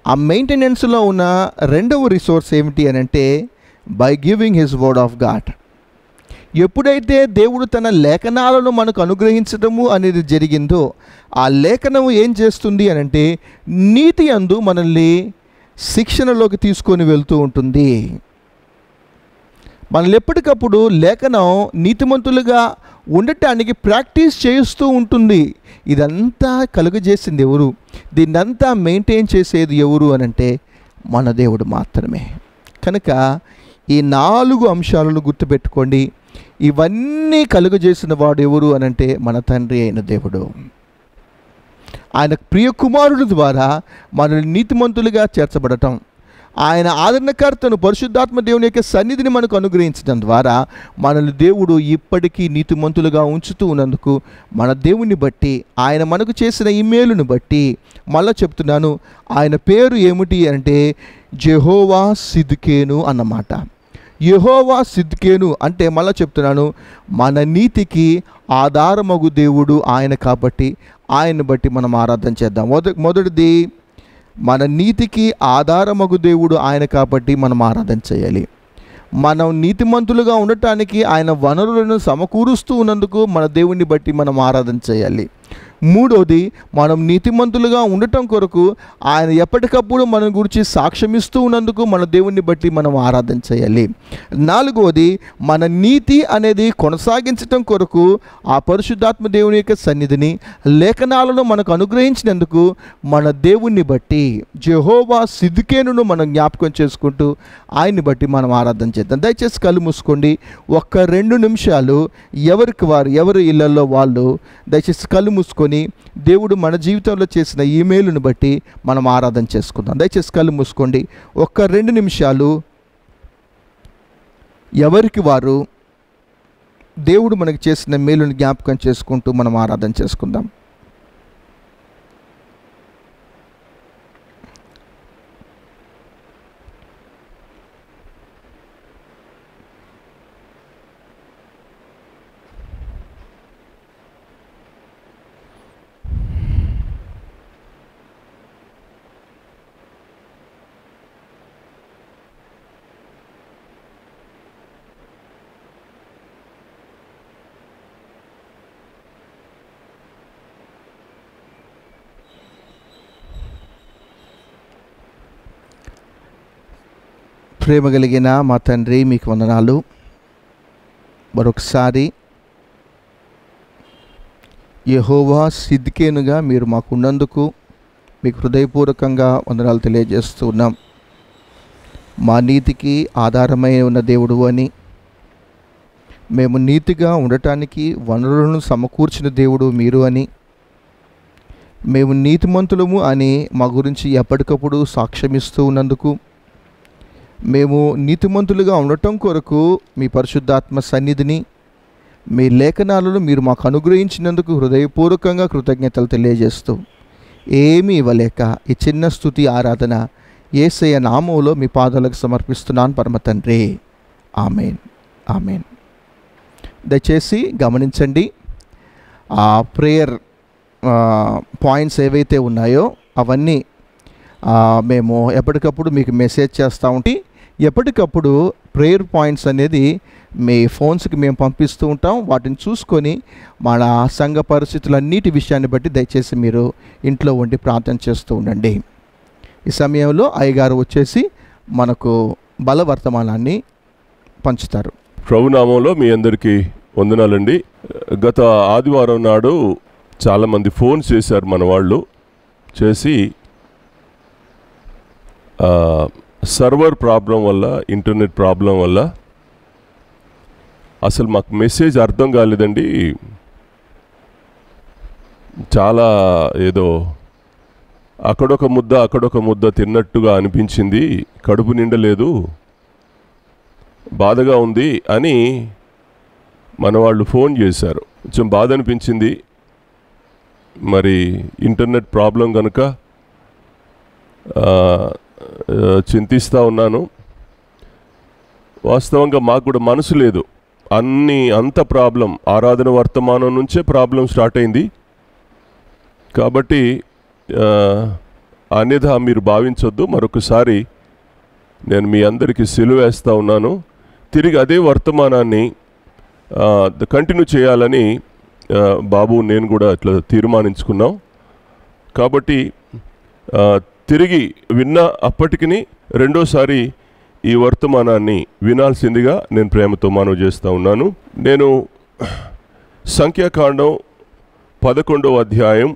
Speaker 1: ఆ మెయింటెనెన్స్లో ఉన్న రెండవ రిసోర్స్ ఏమిటి అని అంటే by giving his word of God. ఎప్పుడైతే దేవుడు తన లేఖనాలను మనకు అనుగ్రహించడము అనేది జరిగిందో, ఆ లేఖనము ఏం చేస్తుంది అని అంటే నీతి యందు మనల్ని శిక్షణలోకి తీసుకొని వెళ్తూ ఉంటుంది. మనల్ని ఎప్పటికప్పుడు లేఖనం నీతిమంతులుగా ఉండటానికి ప్రాక్టీస్ చేస్తూ ఉంటుంది. ఇదంతా కలుగజేసింది ఎవరు, దీన్నంతా మెయింటైన్ చేసేది ఎవరు అని అంటే మన దేవుడు మాత్రమే. కనుక ఈ 4 అంశాలను గుర్తుపెట్టుకోండి. ఇవన్నీ కలుగజేసిన వాడు ఎవరు అని అంటే మన తండ్రి అయిన దేవుడు. ఆయన ప్రియ కుమారుడు ద్వారా మనల్ని నీతిమంతులుగా చేర్చబడటం, ఆయన ఆదరణకర్తను పరిశుద్ధాత్మ దేవుని యొక్క సన్నిధిని మనకు అనుగ్రహించడం ద్వారా మనల్ని దేవుడు ఇప్పటికీ నీతిమంతులుగా ఉంచుతూ ఉన్నందుకు మన దేవుని బట్టి, ఆయన మనకు చేసిన ఈ మేలును బట్టి, మళ్ళా చెప్తున్నాను, ఆయన పేరు ఏమిటి అంటే యెహోవా సిద్కేను అన్నమాట. యెహోవా సిద్కేను అంటే మళ్ళీ చెప్తున్నాను, మన నీతికి ఆధారమగు దేవుడు ఆయన కాబట్టి ఆయన్ని బట్టి మనం ఆరాధన చేద్దాం. మొదటిది, మన నీతికి ఆధారమగు దేవుడు ఆయన కాబట్టి మనం ఆరాధన చేయాలి. మనం నీతిమంతులుగా ఉండటానికి ఆయన వనరులను సమకూరుస్తూ ఉన్నందుకు మన దేవుణ్ణి బట్టి మనం ఆరాధన చేయాలి. మూడోది, మనం నీతిమంతులుగా ఉండటం కొరకు ఆయన ఎప్పటికప్పుడు మన గురించి సాక్ష్యమిస్తూ ఉన్నందుకు మన దేవుణ్ణి బట్టి మనం ఆరాధన చేయాలి. నాలుగవది, మన నీతి అనేది కొనసాగించటం కొరకు ఆ పరిశుద్ధాత్మ దేవుని యొక్క సన్నిధిని, లేఖనాలను మనకు అనుగ్రహించినందుకు మన దేవుణ్ణి బట్టి యెహోవా సిద్కేనును మనం జ్ఞాపకం చేసుకుంటూ ఆయన్ని బట్టి మనం ఆరాధన చేద్దాం. దయచేసి కళ్ళు మూసుకోండి. 1-2 నిమిషాలు ఎవరి ఇళ్లలో వాళ్ళు దయచేసి కళ్ళు మూసుకొని దేవుడు మన జీవితంలో చేసిన ఈమెయిల్ను బట్టి మనం ఆరాధన చేసుకుందాం. దయచేసి కళ్ళు మూసుకోండి. 1-2 నిమిషాలు ఎవరికి వారు దేవుడు మనకి చేసిన మేలుని జ్ఞాపకం చేసుకుంటూ మనం ఆరాధన చేసుకుందాం. ప్రేమ కలిగిన మా తండ్రి, మీకు వందనాలు. మరొకసారి యెహోవా సిద్కేనుగా మీరు మాకున్నందుకు మీకు హృదయపూర్వకంగా వందనాలు తెలియజేస్తూ ఉన్నాం. మా నీతికి ఆధారమై ఉన్న దేవుడు అని, మేము నీతిగా ఉండటానికి వనరులను సమకూర్చిన దేవుడు మీరు అని, మేము నీతిమంతులము అని మా గురించి ఎప్పటికప్పుడు సాక్ష్యమిస్తూ ఉన్నందుకు, మేము నీతిమంతులుగా ఉండటం కొరకు మీ పరిశుద్ధాత్మ సన్నిధిని, మీ లేఖనాలను మీరు మాకు అనుగ్రహించినందుకు హృదయపూర్వకంగా కృతజ్ఞతలు తెలియజేస్తూ, ఏమీ ఇవ్వలేక ఈ చిన్న స్తుతి ఆరాధన యేసయ్య నామములో మీ పాదాలకు సమర్పిస్తున్నాను పరమ తండ్రి. Amen, amen. దయచేసి గమనించండి, ఆ ప్రేయర్ పాయింట్స్ ఏవైతే ఉన్నాయో అవన్నీ మేము ఎప్పటికప్పుడు మీకు మెసేజ్ చేస్తూ ఉంటే, ఎప్పటికప్పుడు ప్రేయర్ పాయింట్స్ అనేది మీ ఫోన్స్కి మేము పంపిస్తూ ఉంటాం. వాటిని చూసుకొని మన సంఘ పరిస్థితులన్నిటి విషయాన్ని బట్టి దయచేసి మీరు ఇంట్లో ఉండి ప్రార్థన చేస్తూ ఉండండి. ఈ సమయంలో అయ్యగారు వచ్చేసి మనకు బలవర్తమానాన్ని పంచుతారు.
Speaker 2: ప్రభునామంలో మీ అందరికీ వందనాలండి. గత ఆదివారం నాడు చాలామంది ఫోన్ చేశారు మన వాళ్ళు. చేసి సర్వర్ ప్రాబ్లం వల్ల, ఇంటర్నెట్ ప్రాబ్లం వల్ల అసలు మాకు మెసేజ్ అర్థం కాలేదండి. చాలా ఏదో అక్కడొక ముద్ద తిన్నట్టుగా అనిపించింది, కడుపు నిండలేదు, బాధగా ఉంది అని మన వాళ్ళు ఫోన్ చేశారు. కొంచెం బాధ అనిపించింది. మరి ఇంటర్నెట్ ప్రాబ్లం కనుక చింతిస్తూ ఉన్నాను. వాస్తవంగా మాకు కూడా మనసు లేదు. అంత ప్రాబ్లం ఆరాధన వర్తమానం నుంచే ప్రాబ్లం స్టార్ట్ అయింది. కాబట్టి అన్యథా మీరు భావించొద్దు. మరొకసారి నేను మీ అందరికీ సెలవు వేస్తూ ఉన్నాను. తిరిగి అదే వర్తమానాన్ని కంటిన్యూ చేయాలని బాబు నేను కూడా అట్లా తీర్మానించుకున్నాం. కాబట్టి తిరిగి విన్న అప్పటికి రెండోసారి ఈ వర్తమానాన్ని వినాల్సిందిగా నేను ప్రేమతో మనవి చేస్తూ ఉన్నాను. నేను సంఖ్యాకాండం 11వ అధ్యాయం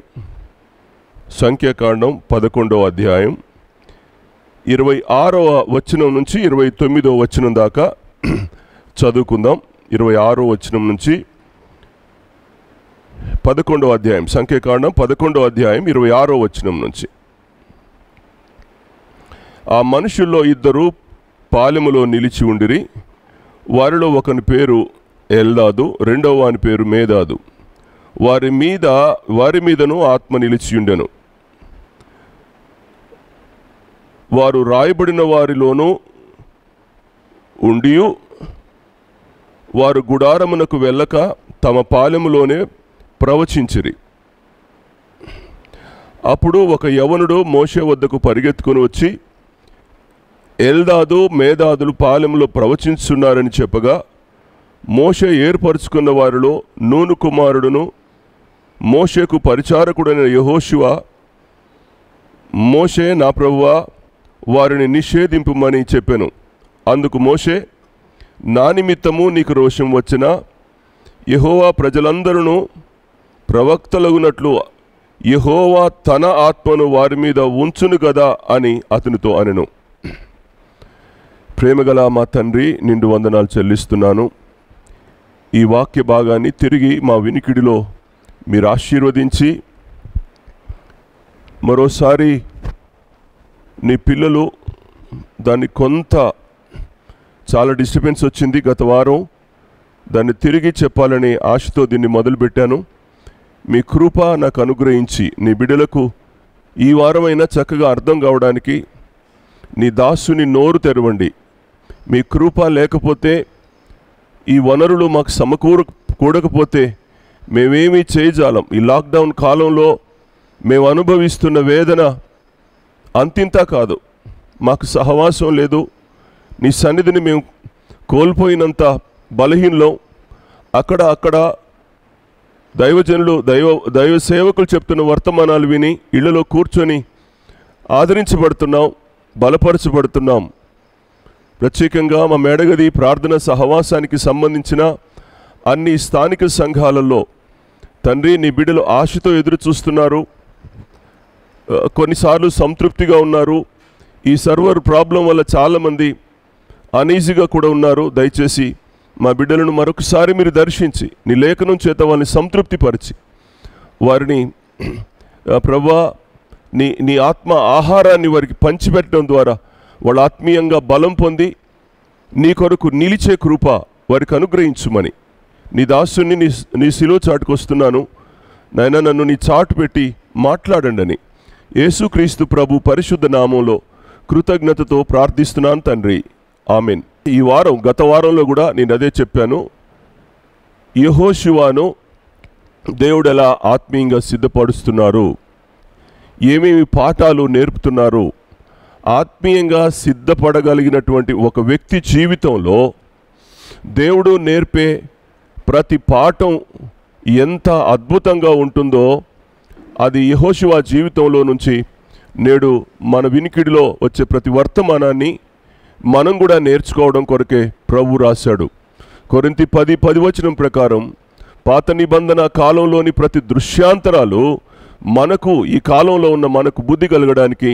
Speaker 2: 26వ వచనం నుంచి 29వ వచనం దాకా చదువుకుందాం. 26వ వచనం నుంచి 11వ అధ్యాయం, సంఖ్యాకాండం 11వ అధ్యాయం 26వ వచనం నుంచి. ఆ మనుషుల్లో ఇద్దరు పాలెములో నిలిచి ఉండిరి. వారిలో ఒకని పేరు ఎల్దాదు, రెండవ వాని పేరు మేదాదు. వారి మీదను ఆత్మ నిలిచి ఉండెను. వారు రాయబడిన వారిలోనూ ఉండియు వారు గుడారమునకు వెళ్ళక తమ పాలెములోనే ప్రవచించిరి. అప్పుడు ఒక యవనుడు మోషే వద్దకు పరిగెత్తుకుని వచ్చి, ఎల్దాదు మేదాదులు పాలెంలో ప్రవచించున్నారని చెప్పగా, మోషే ఏర్పరచుకున్న వారిలో నూను కుమారుడును మోషేకు పరిచారకుడైన యెహోషువ, మోషే నా ప్రభువా, వారిని నిషేధింపుమని చెప్పెను. అందుకు మోషే, నా నిమిత్తము నీకు రోషం వచ్చినా యెహోవా ప్రజలందరూ ప్రవక్తలగునట్లు యెహోవా తన ఆత్మను వారి మీద ఉంచును గదా అని అతనితో అనెను. ప్రేమగల మా తండ్రి, నిండు వందనాలు చెల్లిస్తున్నాను. ఈ వాక్య భాగాన్ని తిరిగి మా వినికిడిలో మీరు ఆశీర్వదించి, మరోసారి నీ పిల్లలు దాన్ని చాలా డిస్టర్బెన్స్ వచ్చింది గత వారం. దాన్ని తిరిగి చెప్పాలని ఆశతో దీన్ని మొదలుపెట్టాను. మీ కృప నాకు అనుగ్రహించి నీ బిడ్డలకు ఈ వారమైనా చక్కగా అర్థం కావడానికి నీ దాసుని నోరు తెరవండి. మీ కృప లేకపోతే, ఈ వనరులు మాకు సమకూడకపోతే మేమేమీ చేయజాలం. ఈ లాక్డౌన్ కాలంలో మేము అనుభవిస్తున్న వేదన అంతింతా కాదు. మాకు సహవాసం లేదు. నీ సన్నిధిని మేము కోల్పోయినంత బలహీనలం. అక్కడ దైవజనులు దైవ సేవకులు చెప్తున్న వర్తమానాలు విని ఇళ్లలో కూర్చొని ఆదరించబడుతున్నాం, బలపరచబడుతున్నాం. ప్రత్యేకంగా మా మేడగది ప్రార్థన సహవాసానికి సంబంధించిన అన్ని స్థానిక సంఘాలలో తండ్రి నీ బిడ్డలు ఆశతో ఎదురు చూస్తున్నారు. కొన్నిసార్లు సంతృప్తిగా ఉన్నారు. ఈ సర్వర్ ప్రాబ్లం వల్ల చాలామంది అనీజీగా కూడా ఉన్నారు. దయచేసి మా బిడ్డలను మరొకసారి మీరు దర్శించి నీ లేఖనం చేత వారిని సంతృప్తిపరిచి వారిని ప్రభువా నీ ఆత్మ ఆహారాన్ని వారికి పంచిపెట్టడం ద్వారా వాళ్ళు ఆత్మీయంగా బలం పొంది నీ కొరకు నిలిచే కృప వారికి అనుగ్రహించుమని నీ దాసుని నీ శిలో చాటుకొస్తున్నాను. నాయన నన్ను నీ చాటు పెట్టి మాట్లాడండి అని యేసుక్రీస్తు ప్రభు పరిశుద్ధ నామంలో కృతజ్ఞతతో ప్రార్థిస్తున్నాను తండ్రి, ఆమెన్. ఈ వారం గత వారంలో కూడా నేను అదే చెప్పాను. యెహోషువను దేవుడు ఎలా ఆత్మీయంగా సిద్ధపరుస్తున్నారు, ఏమేమి పాఠాలు నేర్పుతున్నారు. ఆత్మీయంగా సిద్ధపడగలిగినటువంటి ఒక వ్యక్తి జీవితంలో దేవుడు నేర్పే ప్రతి పాఠం ఎంత అద్భుతంగా ఉంటుందో అది యెహోషువ జీవితంలో నుంచి నేడు మన వినికిడిలో వచ్చే ప్రతి వర్తమానాన్ని మనం కూడా నేర్చుకోవడం కొరకే ప్రభు రాశాడు. కొరింథీ 10:10 ప్రకారం పాత నిబంధన కాలంలోని ప్రతి దృశ్యాంతరాలు మనకు ఈ కాలంలో ఉన్న మనకు బుద్ధి కలగడానికి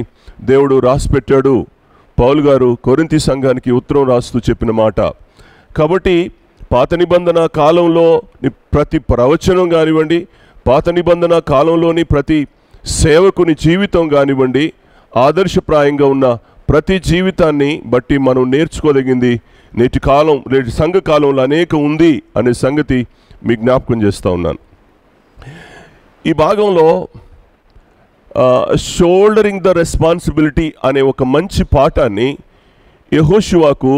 Speaker 2: దేవుడు రాసిపెట్టాడు. పౌలు గారు కొరింథీ సంఘానికి ఉత్తరం రాస్తూ చెప్పిన మాట. కాబట్టి పాత నిబంధన కాలంలో ప్రతి ప్రవచనం కానివ్వండి, పాత నిబంధన కాలంలోని ప్రతి సేవకుని జీవితం కానివ్వండి, ఆదర్శప్రాయంగా ఉన్న ప్రతి జీవితాన్ని బట్టి మనం నేర్చుకోదగింది నేటి సంఘ కాలంలో అనేకం ఉంది అనే సంగతి మీ జ్ఞాపకం చేస్తూ ఉన్నాను. ఈ భాగంలో షోల్డరింగ్ ద రెస్పాన్సిబిలిటీ అనే ఒక మంచి పాఠాన్ని యెహోషువకు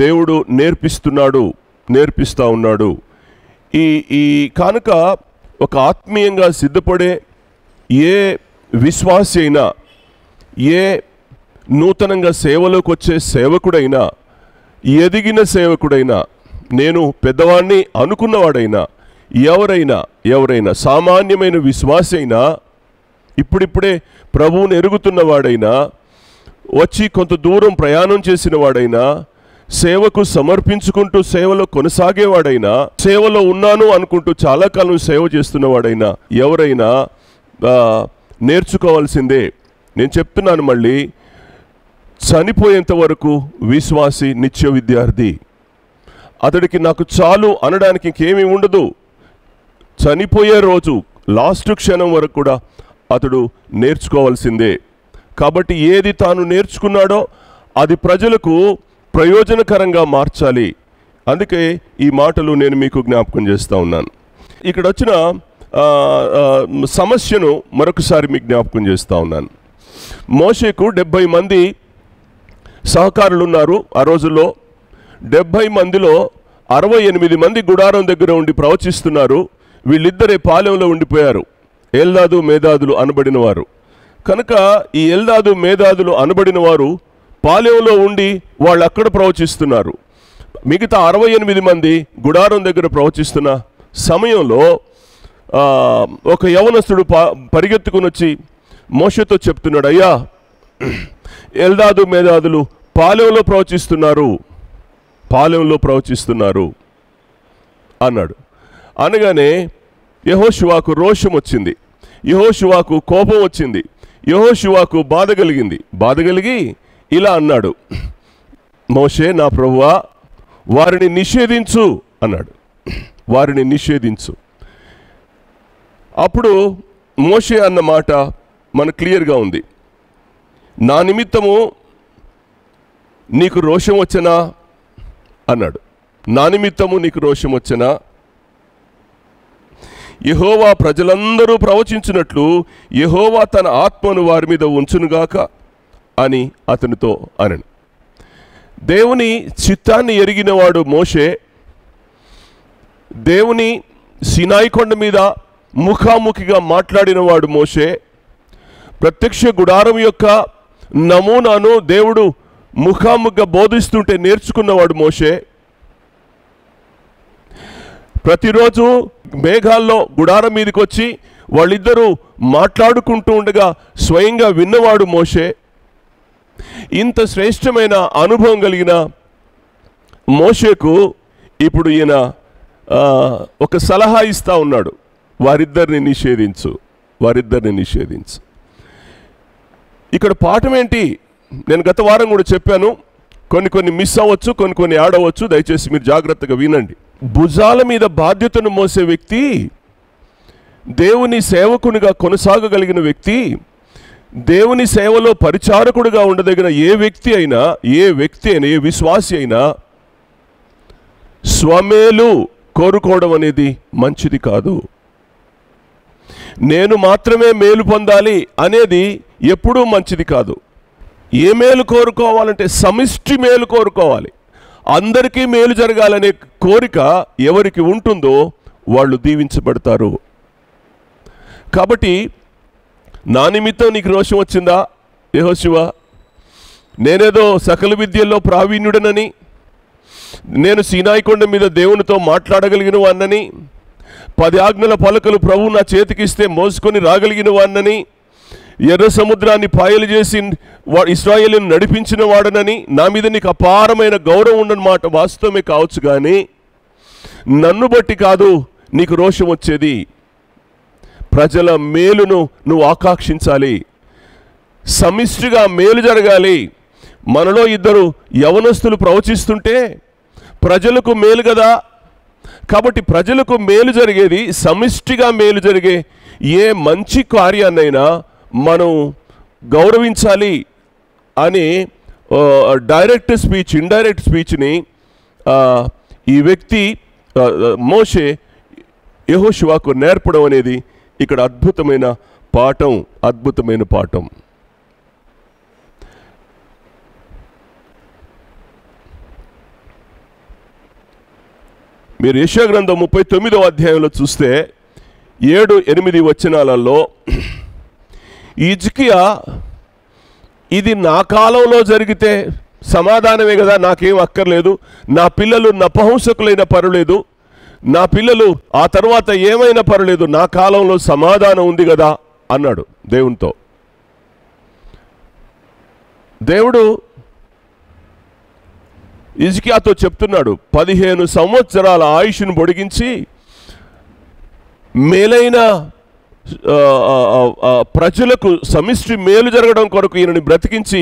Speaker 2: దేవుడు నేర్పిస్తూ ఉన్నాడు. ఈ కానుక ఒక ఆత్మీయంగా సిద్ధపడే ఏ విశ్వాసి అయినా, ఏ నూతనంగా సేవలోకి వచ్చే సేవకుడైనా, ఎదిగిన సేవకుడైనా, నేను పెద్దవాడిని అనుకున్నవాడైనా, ఎవరైనా సామాన్యమైన విశ్వాసి అయినా, ఇప్పుడిప్పుడే ప్రభువుని ఎరుగుతున్నవాడైనా, వచ్చి కొంత దూరం ప్రయాణం చేసిన వాడైనా, సేవకు సమర్పించుకుంటూ సేవలో కొనసాగేవాడైనా, సేవలో ఉన్నాను అనుకుంటూ చాలా కాలం సేవ చేస్తున్నవాడైనా, ఎవరైనా నేర్చుకోవాల్సిందే. నేను చెప్తున్నాను మళ్ళీ, చనిపోయేంత వరకు విశ్వాసి నిత్య విద్యార్థి. అతడికి నాకు చాలు అనడానికి ఇంకేమీ ఉండదు. చనిపోయే రోజు లాస్ట్ క్షణం వరకు కూడా అతడు నేర్చుకోవాల్సిందే. కాబట్టి ఏది తాను నేర్చుకున్నాడో అది ప్రజలకు ప్రయోజనకరంగా మార్చాలి. అందుకే ఈ మాటలు నేను మీకు జ్ఞాపకం చేస్తూ ఉన్నాను. ఇక్కడ వచ్చిన సమస్యను మరొకసారి మీకు జ్ఞాపకం చేస్తూ ఉన్నాను. మోషేకు 70 మంది సహకారులు ఉన్నారు. ఆ రోజుల్లో 70 మందిలో 68 మంది గుడారం దగ్గర ఉండి ప్రవచిస్తున్నారు. వీళ్ళిద్దరే పాలెంలో ఉండిపోయారు, ఎల్దాదు మేదాదులు అనబడిన వారు. కనుక ఈ ఎల్దాదు మేదాదులు అనబడిన వారు పాలెంలో ఉండి వాళ్ళు అక్కడ ప్రవచిస్తున్నారు. మిగతా 68 మంది గుడారం దగ్గర ప్రవచిస్తున్న సమయంలో ఒక యవనస్తుడు పరిగెత్తుకుని వచ్చి మోషేతో చెప్తున్నాడు, అయ్యా ఎల్దాదు మేదాదులు పాలెంలో ప్రవచిస్తున్నారు అన్నాడు. అనగానే యెహోషువకు రోషం వచ్చింది, యెహోషువకు కోపం వచ్చింది, యెహోషువకు బాధ కలిగి ఇలా అన్నాడు, మోషే నా ప్రభువా వారిని నిషేధించు అన్నాడు. వారిని నిషేధించు. అప్పుడు మోషే అన్న మాట మనకు క్లియర్గా ఉంది. నా నిమిత్తము నీకు రోషం వచ్చనా అన్నాడు. నా నిమిత్తము నీకు రోషం వచ్చెనా? యెహోవా ప్రజలందరూ ప్రవచించినట్లు యెహోవా తన ఆత్మను వారి మీద ఉంచునుగాక అని అతనితో అనను. దేవుని చిత్తాన్ని ఎరిగినవాడు మోషే. దేవుని సీనాయి కొండ మీద ముఖాముఖిగా మాట్లాడినవాడు మోషే. ప్రత్యక్ష గుడారం యొక్క నమూనాను దేవుడు ముఖాముఖిగా బోధిస్తుంటే నేర్చుకున్నవాడు మోషే. ప్రతిరోజు మేఘాల్లో గుడారం మీదకి వచ్చి వాళ్ళిద్దరూ మాట్లాడుకుంటూ ఉండగా స్వయంగా విన్నవాడు మోషే. ఇంత శ్రేష్టమైన అనుభవం కలిగిన మోషేకు ఇప్పుడు ఈయన ఒక సలహా ఇస్తా ఉన్నాడు, వారిద్దరిని నిషేధించు. ఇక్కడ పాఠం ఏంటి? నేను గత వారం కూడా చెప్పాను, కొన్ని మిస్ అవ్వచ్చు, కొన్ని యాడ్ అవ్వచ్చు. దయచేసి మీరు జాగ్రత్తగా వినండి. భుజాల మీద బాధ్యతను మోసే వ్యక్తి, దేవుని సేవకునిగా కొనసాగగలిగిన వ్యక్తి, దేవుని సేవలో పరిచారకుడిగా ఉండదగిన ఏ వ్యక్తి అయినా, ఏ విశ్వాసి అయినా స్వమేలు కోరుకోవడం అనేది మంచిది కాదు. నేను మాత్రమే మేలు పొందాలి అనేది ఎప్పుడూ మంచిది కాదు. ఏ మేలు కోరుకోవాలంటే సమిష్టి మేలు కోరుకోవాలి. అందరికీ మేలు జరగాలనే కోరిక ఎవరికి ఉంటుందో వాళ్ళు దీవించబడతారు. కాబట్టి నా నిమిత్తం నీకు రోషం వచ్చిందా యెహోషువ? నేనేదో సకల విద్యల్లో ప్రావీణ్యుడనని, నేను సీనాయి కొండ మీద దేవునితో మాట్లాడగలిగిన వాన్నని, 10 ఆజ్ఞల పలకలు ప్రభువు నా చేతికిస్తే మోసుకొని రాగలిగిన వాన్నని, ఎర్ర సముద్రాన్ని పాయలు చేసి ఇశ్రాయేలును నడిపించిన వాడనని నా మీద నీకు అపారమైన గౌరవం ఉన్నమాట వాస్తవమే కావచ్చు, కానీ నన్ను బట్టి కాదు నీకు రోషం వచ్చేది. ప్రజల మేలును నువ్వు ఆకాంక్షించాలి. సమిష్టిగా మేలు జరగాలి. మనలో 2 యవనస్తులు ప్రవచిస్తుంటే ప్రజలకు మేలు కదా. కాబట్టి ప్రజలకు మేలు జరిగేది, సమిష్టిగా మేలు జరిగే ఏ మంచి కార్యాన్నైనా మనం గౌరవించాలి అని డైరెక్ట్ స్పీచ్, ఇండైరెక్ట్ స్పీచ్ని ఈ వ్యక్తి మోషే యెహోషువకు నేర్పడం అనేది ఇక్కడ అద్భుతమైన పాఠం. మీరు యెషయా గ్రంథం 39వ అధ్యాయంలో చూస్తే 7-8 వచనాలలో హిజ్కియా, ఇది నా కాలంలో జరిగితే సమాధానమే కదా, నాకేం అక్కర్లేదు, నా పిల్లలు నపహంసకులైన పర్వాలేదు, నా పిల్లలు ఆ తర్వాత ఏమైనా పర్వాలేదు, నా కాలంలో సమాధానం ఉంది కదా అన్నాడు దేవునితో. దేవుడు హిజ్కియాతో చెప్తున్నాడు, 15 సంవత్సరాల ఆయుష్ను పొడిగించి మేలైన ప్రజలకు సమిష్టి మేలు జరగడం కొరకు ఈయనని బ్రతికించి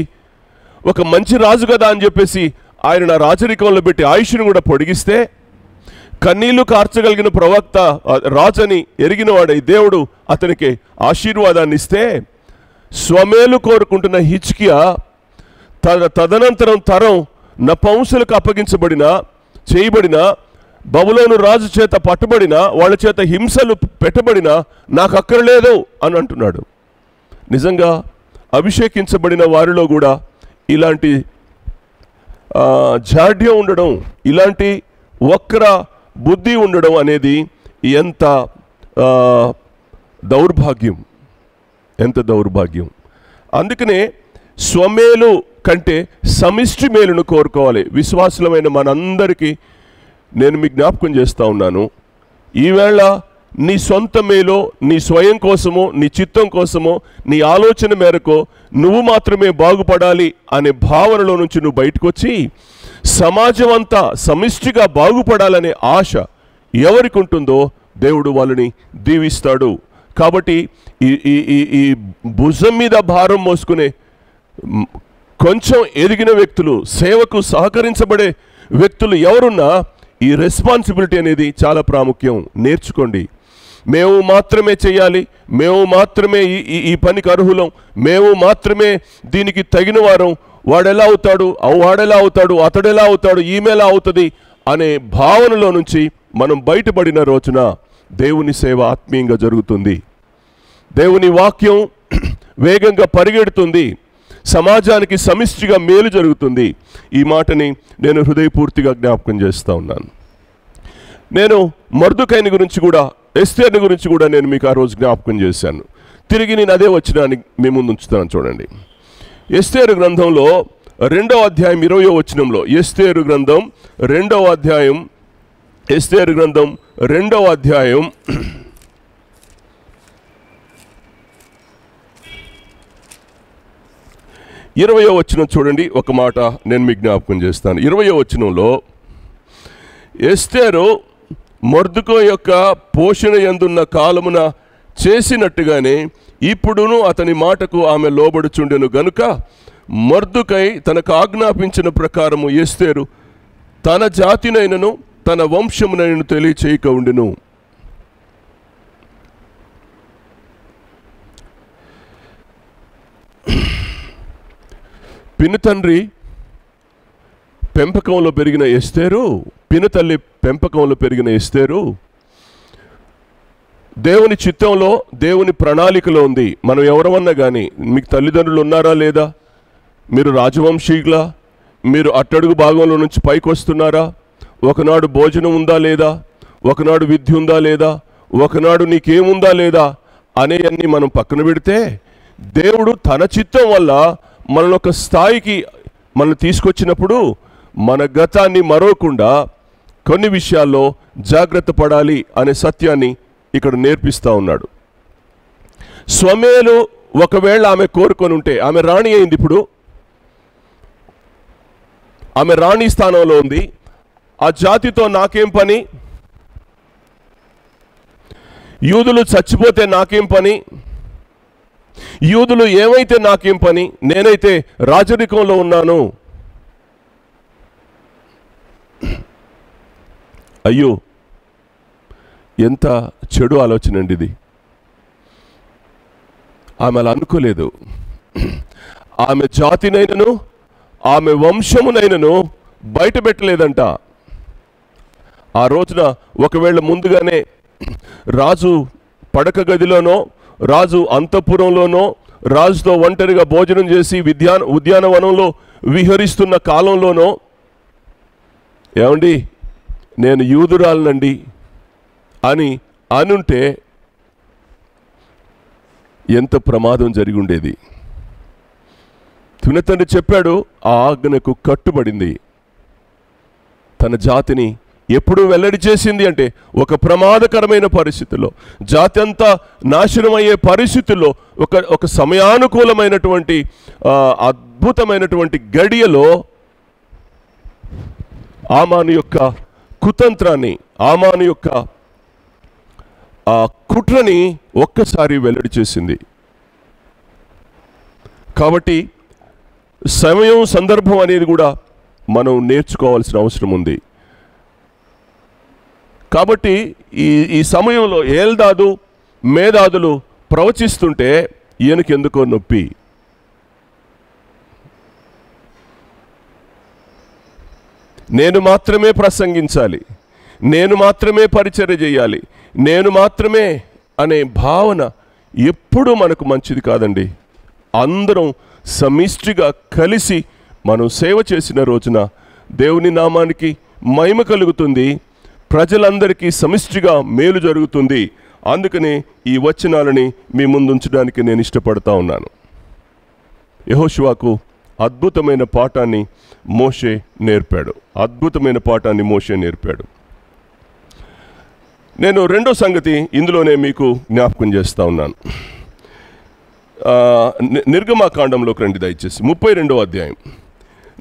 Speaker 2: ఒక మంచి రాజు కదా అని చెప్పేసి ఆయన రాజరికంలో పెట్టి ఆయుష్ను కూడా పొడిగిస్తే, కన్నీళ్లు కార్చగలిగిన ప్రవక్త రాజని ఎరిగినవాడై దేవుడు అతనికి ఆశీర్వాదాన్ని ఇస్తే, స్వమేలు కోరుకుంటున్న హిజ్కియా తదనంతరం తరం నపంసులకు చేయబడిన బబులోను రాజు చేత పట్టుబడిన, వాళ్ళ చేత హింసలు పెట్టబడిన నాకు అక్కర్లేదు అని అంటున్నాడు. నిజంగా అభిషేకించబడిన వారిలో కూడా ఇలాంటి జాడ్యం ఉండడం, ఇలాంటి వక్ర బుద్ధి ఉండడం అనేది ఎంత దౌర్భాగ్యం. అందుకనే స్వమేలు కంటే సమిష్టి మేలును కోరుకోవాలి. విశ్వాసులమైన మనందరికీ నేను మీకు జ్ఞాపకం చేస్తూ ఉన్నాను, ఈవేళ నీ సొంత మేలో, నీ స్వయం కోసమో, నీ చిత్తం కోసమో, నీ ఆలోచన మేరకు నువ్వు మాత్రమే బాగుపడాలి అనే భావనలో నుంచి నువ్వు బయటకు వచ్చి సమాజం అంతా సమిష్టిగా బాగుపడాలనే ఆశ ఎవరికి ఉంటుందో దేవుడు వాళ్ళని దీవిస్తాడు. కాబట్టి ఈ భుజం మీద భారం మోసుకునే కొంచెం ఎదిగిన వ్యక్తులు, సేవకు సహకరించబడే వ్యక్తులు ఎవరున్నా ఈ రెస్పాన్సిబిలిటీ అనేది చాలా ప్రాముఖ్యం. నేర్చుకోండి. మేము మాత్రమే చేయాలి, మేము మాత్రమే ఈ పనికి అర్హులం, మేము మాత్రమే దీనికి తగిన వారం, వాడెలా అవుతాడు, అతడెలా అవుతాడు, ఈమెలా అవుతుంది అనే భావనలో నుంచి మనం బయటపడిన రోజున దేవుని సేవ ఆత్మీయంగా జరుగుతుంది. దేవుని వాక్యం వేగంగా పరిగెడుతుంది. సమాజానికి సమిష్టిగా మేలు జరుగుతుంది. ఈ మాటని నేను హృదయపూర్తిగా జ్ఞాపకం చేస్తూ ఉన్నాను. నేను మొర్దెకైని గురించి కూడా, ఎస్తేరుని గురించి కూడా నేను మీకు ఆ రోజు జ్ఞాపకం చేశాను. తిరిగి నేను అదే వచనాన్ని మీ ముందు ఉంచుతాను. చూడండి, ఎస్తేరు గ్రంథంలో 2వ అధ్యాయం 20వ వచనంలో, ఎస్తేరు గ్రంథం 2వ అధ్యాయం, ఎస్తేరు గ్రంథం 2వ అధ్యాయం 20వ వచనం చూడండి. ఒక మాట నేను మీకు జ్ఞాపకం చేస్తాను. 20వ వచనంలో, ఎస్తేరు మొర్దెకై యొక్క పోషణ యందున్న కాలమున చేసినట్టుగానే ఇప్పుడును అతని మాటకు ఆమె లోబడుచుండెను గనుక మొర్దెకై తనకు ఆజ్ఞాపించిన ప్రకారము ఎస్తేరు తన జాతినైనను తన వంశమునైనను తెలియచేయక ఉండెను. పినతండ్రి పెంపకంలో పెరిగిన ఎస్తేరు, పినతల్లి పెంపకంలో పెరిగిన ఎస్తేరు దేవుని చిత్తంలో, దేవుని ప్రణాళికలో ఉంది. మనం ఎవరమన్నా కానీ, మీకు తల్లిదండ్రులు ఉన్నారా లేదా, మీరు రాజవంశీయులా, మీరు అట్టడుగు భాగంలో నుంచి పైకి వస్తున్నారా, ఒకనాడు భోజనం ఉందా లేదా, ఒకనాడు విద్య ఉందా లేదా, ఒకనాడు నీకేముందా లేదా అనేవన్నీ మనం పక్కన పెడితే, దేవుడు తన చిత్తం వల్ల మనల్ని ఒక స్థాయికి మనల్ని తీసుకొచ్చినప్పుడు మన గతాన్ని మరోకుండా కొన్ని విషయాల్లో జాగ్రత్త పడాలి అనే సత్యాన్ని ఇక్కడ నేర్పిస్తూ ఉన్నాడు. స్వమేలు ఒకవేళ ఆమె కోరుకొని ఉంటే, ఆమె రాణి అయింది, ఇప్పుడు ఆమె రాణి స్థానంలో ఉంది. ఆ జాతితో నాకేం పని, యూదులు చచ్చిపోతే నాకేం పని, యూదులు ఏమైతే నాకేం పని, నేనైతే రాజరికంలో ఉన్నాను. అయ్యో, ఎంత చెడు ఆలోచన అండి ఇది. ఆమె అలా అనుకోలేదు. ఆమె జాతినైనను ఆమె వంశమునైనను బయట పెట్టలేదంట. ఆ రోజున ఒకవేళ ముందుగానే రాజు పడక గదిలోనో, రాజు అంతఃపురంలోనో, రాజుతో ఒంటరిగా భోజనం చేసి ఉద్యానవనంలో విహరిస్తున్న కాలంలోనో, ఏమండి నేను యూదురాలనండి అని అనుంటే ఎంత ప్రమాదం జరిగి ఉండేది. పినతండ్రి చెప్పాడు, ఆ ఆజ్ఞకు కట్టుబడింది. తన జాతిని ఎప్పుడు వెల్లడి చేసింది అంటే, ఒక ప్రమాదకరమైన పరిస్థితుల్లో, జాతి అంతా నాశనమయ్యే పరిస్థితుల్లో, ఒక సమయానుకూలమైనటువంటి అద్భుతమైనటువంటి గడియలో ఆమాను యొక్క కుతంత్రాన్ని, ఆమాను యొక్క ఆ కుట్రని ఒక్కసారి వెల్లడి చేసింది. కాబట్టి సమయం, సందర్భం అనేది కూడా మనం నేర్చుకోవాల్సిన అవసరం ఉంది. కాబట్టి ఈ సమయంలో ఏల్దాదు, మేధాదులు ప్రవచిస్తుంటే ఈయనకెందుకో నొప్పి. నేను మాత్రమే ప్రసంగించాలి, నేను మాత్రమే పరిచర్య చేయాలి, నేను మాత్రమే అనే భావన ఎప్పుడూ మనకు మంచిది కాదండి. అందరం సమిష్టిగా కలిసి మనం సేవ చేసిన రోజున దేవుని నామానికి మహిమ కలుగుతుంది, ప్రజలందరికీ సమిష్టిగా మేలు జరుగుతుంది. అందుకనే ఈ వచనాలని మీ ముందుంచడానికి నేను ఇష్టపడతా ఉన్నాను. యెహోషువకు అద్భుతమైన పాఠాన్ని మోషే నేర్పాడు. అద్భుతమైన పాఠాన్ని మోషే నేర్పాడు. నేను రెండో సంగతి ఇందులోనే మీకు జ్ఞాపకం చేస్తూ ఉన్నాను. నిర్గమాకాండంలోకి రండి దయచేసి. 32వ అధ్యాయం,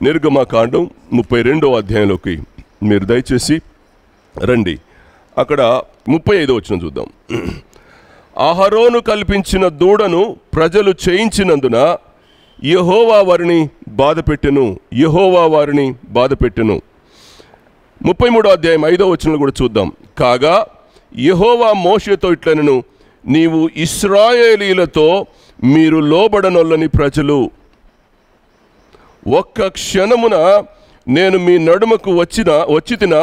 Speaker 2: నిర్గమాకాండం 32వ అధ్యాయంలోకి మీరు దయచేసి రండి. అక్కడ 35వ వచనం చూద్దాం. అహరోను కల్పించిన దూడను ప్రజలు చేయించినందున యెహోవా వారిని బాధపెట్టెను, యెహోవా వారిని బాధపెట్టెను. 33వ అధ్యాయం 5వ వచనం కూడా చూద్దాం. కాగా యెహోవా మోషేతో ఇట్లనెను, నీవు ఇశ్రాయేలీలతో మీరు లోబడనొల్లని ప్రజలు, ఒక్క క్షణమున నేను మీ నడుమకు వచ్చితిన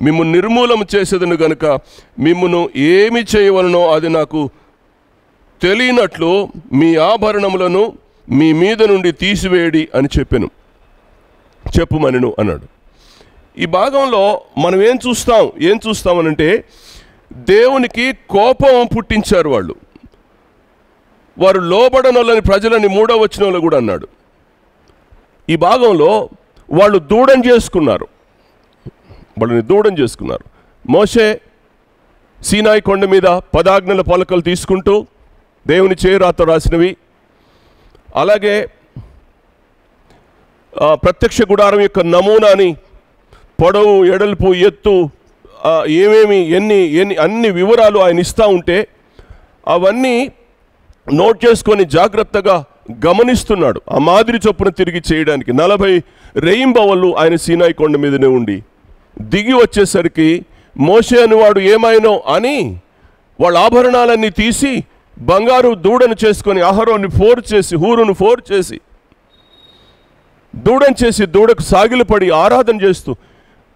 Speaker 2: మిమ్ము నిర్మూలన చేసేదను గనుక మిమ్మును ఏమి చేయవలనో అది నాకు తెలియనట్లు మీ ఆభరణములను మీ మీద నుండి తీసివేయడి అని చెప్పుమనెను అన్నాడు. ఈ భాగంలో మనం ఏం చూస్తామనంటే దేవునికి కోపం పుట్టించారు వారు లోబడనొల్లని ప్రజలని 3వ వచనంలో కూడా అన్నాడు. ఈ భాగంలో వాళ్ళు వాళ్ళని దూడం చేసుకున్నారు. మోషే సీనాయి కొండ మీద 10 ఆజ్ఞల పలకలు తీసుకుంటూ దేవుని చేరాతో రాసినవి, అలాగే ప్రత్యక్ష గుడారం యొక్క నమూనాని పొడవు, ఎడల్పు, ఎత్తు, ఏమేమి అన్ని వివరాలు ఆయన ఇస్తూ ఉంటే అవన్నీ నోట్ చేసుకొని జాగ్రత్తగా గమనిస్తున్నాడు. ఆ మాదిరి చొప్పున తిరిగి చేయడానికి 40 రేయింబవళ్ళు ఆయన సీనాయి కొండ మీదనే ఉండి దిగి వచ్చేసరికి మోషే అనువాడు ఏమైనో అని వాళ్ళ ఆభరణాలన్నీ తీసి బంగారు దూడను చేసుకొని అహరోన్ని హూరును ఫోర్ చేసి దూడను చేసి దూడకు సాగిలపడి ఆరాధన చేస్తూ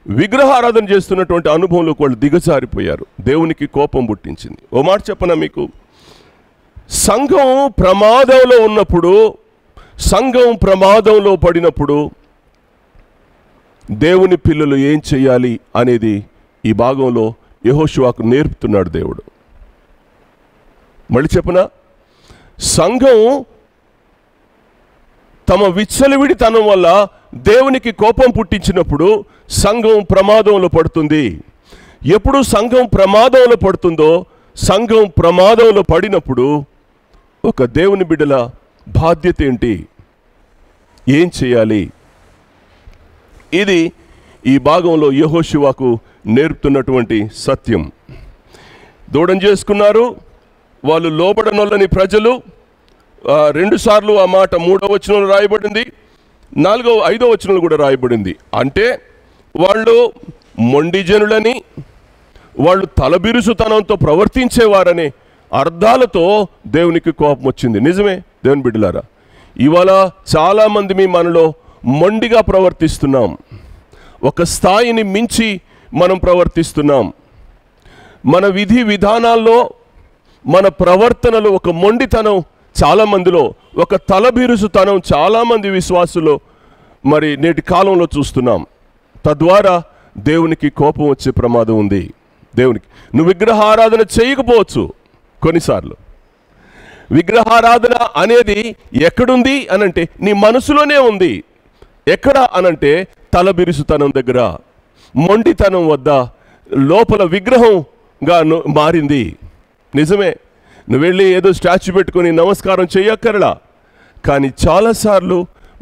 Speaker 2: విగ్రహారాధన చేస్తున్నటువంటి అనుభవంలోకి వాళ్ళు దిగజారిపోయారు. దేవునికి కోపం పుట్టించింది. ఓ మాట చెప్పనా మీకు, సంఘం ప్రమాదంలో పడినప్పుడు దేవుని పిల్లలు ఏం చేయాలి అనేది ఈ భాగంలో యెహోషువకు నేర్పుతున్నాడు దేవుడు. మళ్ళీ చెప్పనా, సంఘం తమ విచ్చలవిడితనం వల్ల దేవునికి కోపం పుట్టించినప్పుడు సంఘం ప్రమాదంలో పడుతుంది. ఎప్పుడు సంఘం ప్రమాదంలో పడుతుందో, సంఘం ప్రమాదంలో పడినప్పుడు ఒక దేవుని బిడ్డల బాధ్యత ఏంటి, ఏం చేయాలి, ఇది ఈ భాగంలో యెహోషువకు నేర్పుతున్నటువంటి సత్యం. దూడం చేసుకున్నారు వాళ్ళు, లోబడనొల్లని ప్రజలు. 2 సార్లు ఆ మాట 3వ వచనంలో రాయబడింది, 4వ 5వ వచనంలో కూడా రాయబడింది. అంటే వాళ్ళు మొండి జనులని, వాళ్ళు తలబిరుసుతనంతో ప్రవర్తించేవారనే అర్థాలతో దేవునికి కోపం వచ్చింది. నిజమే దేవుని బిడ్డలారా, ఇవాళ చాలామంది మనలో మొండిగా ప్రవర్తిస్తున్నాం. ఒక స్థాయిని మించి మనం ప్రవర్తిస్తున్నాం. మన విధి విధానాల్లో, మన ప్రవర్తనలో ఒక మొండితనం చాలామందిలో, ఒక తలబిరుసుతనం చాలామంది విశ్వాసులో మరి నేటి కాలంలో చూస్తున్నాం. తద్వారా దేవునికి కోపం వచ్చే ప్రమాదం ఉంది. దేవునికి నువ్వు విగ్రహారాధన చేయకపోవచ్చు. కొన్నిసార్లు విగ్రహారాధన అనేది ఎక్కడుంది అనంటే నీ మనసులోనే ఉంది. ఎక్కడ అనంటే తలబిరుసుతనం దగ్గర, మొండితనం వద్ద లోపల విగ్రహంగా మారింది. నిజమే, నువ్వు వెళ్ళి ఏదో స్టాచ్యూ పెట్టుకొని నమస్కారం చేయక్కర్లా. కానీ చాలాసార్లు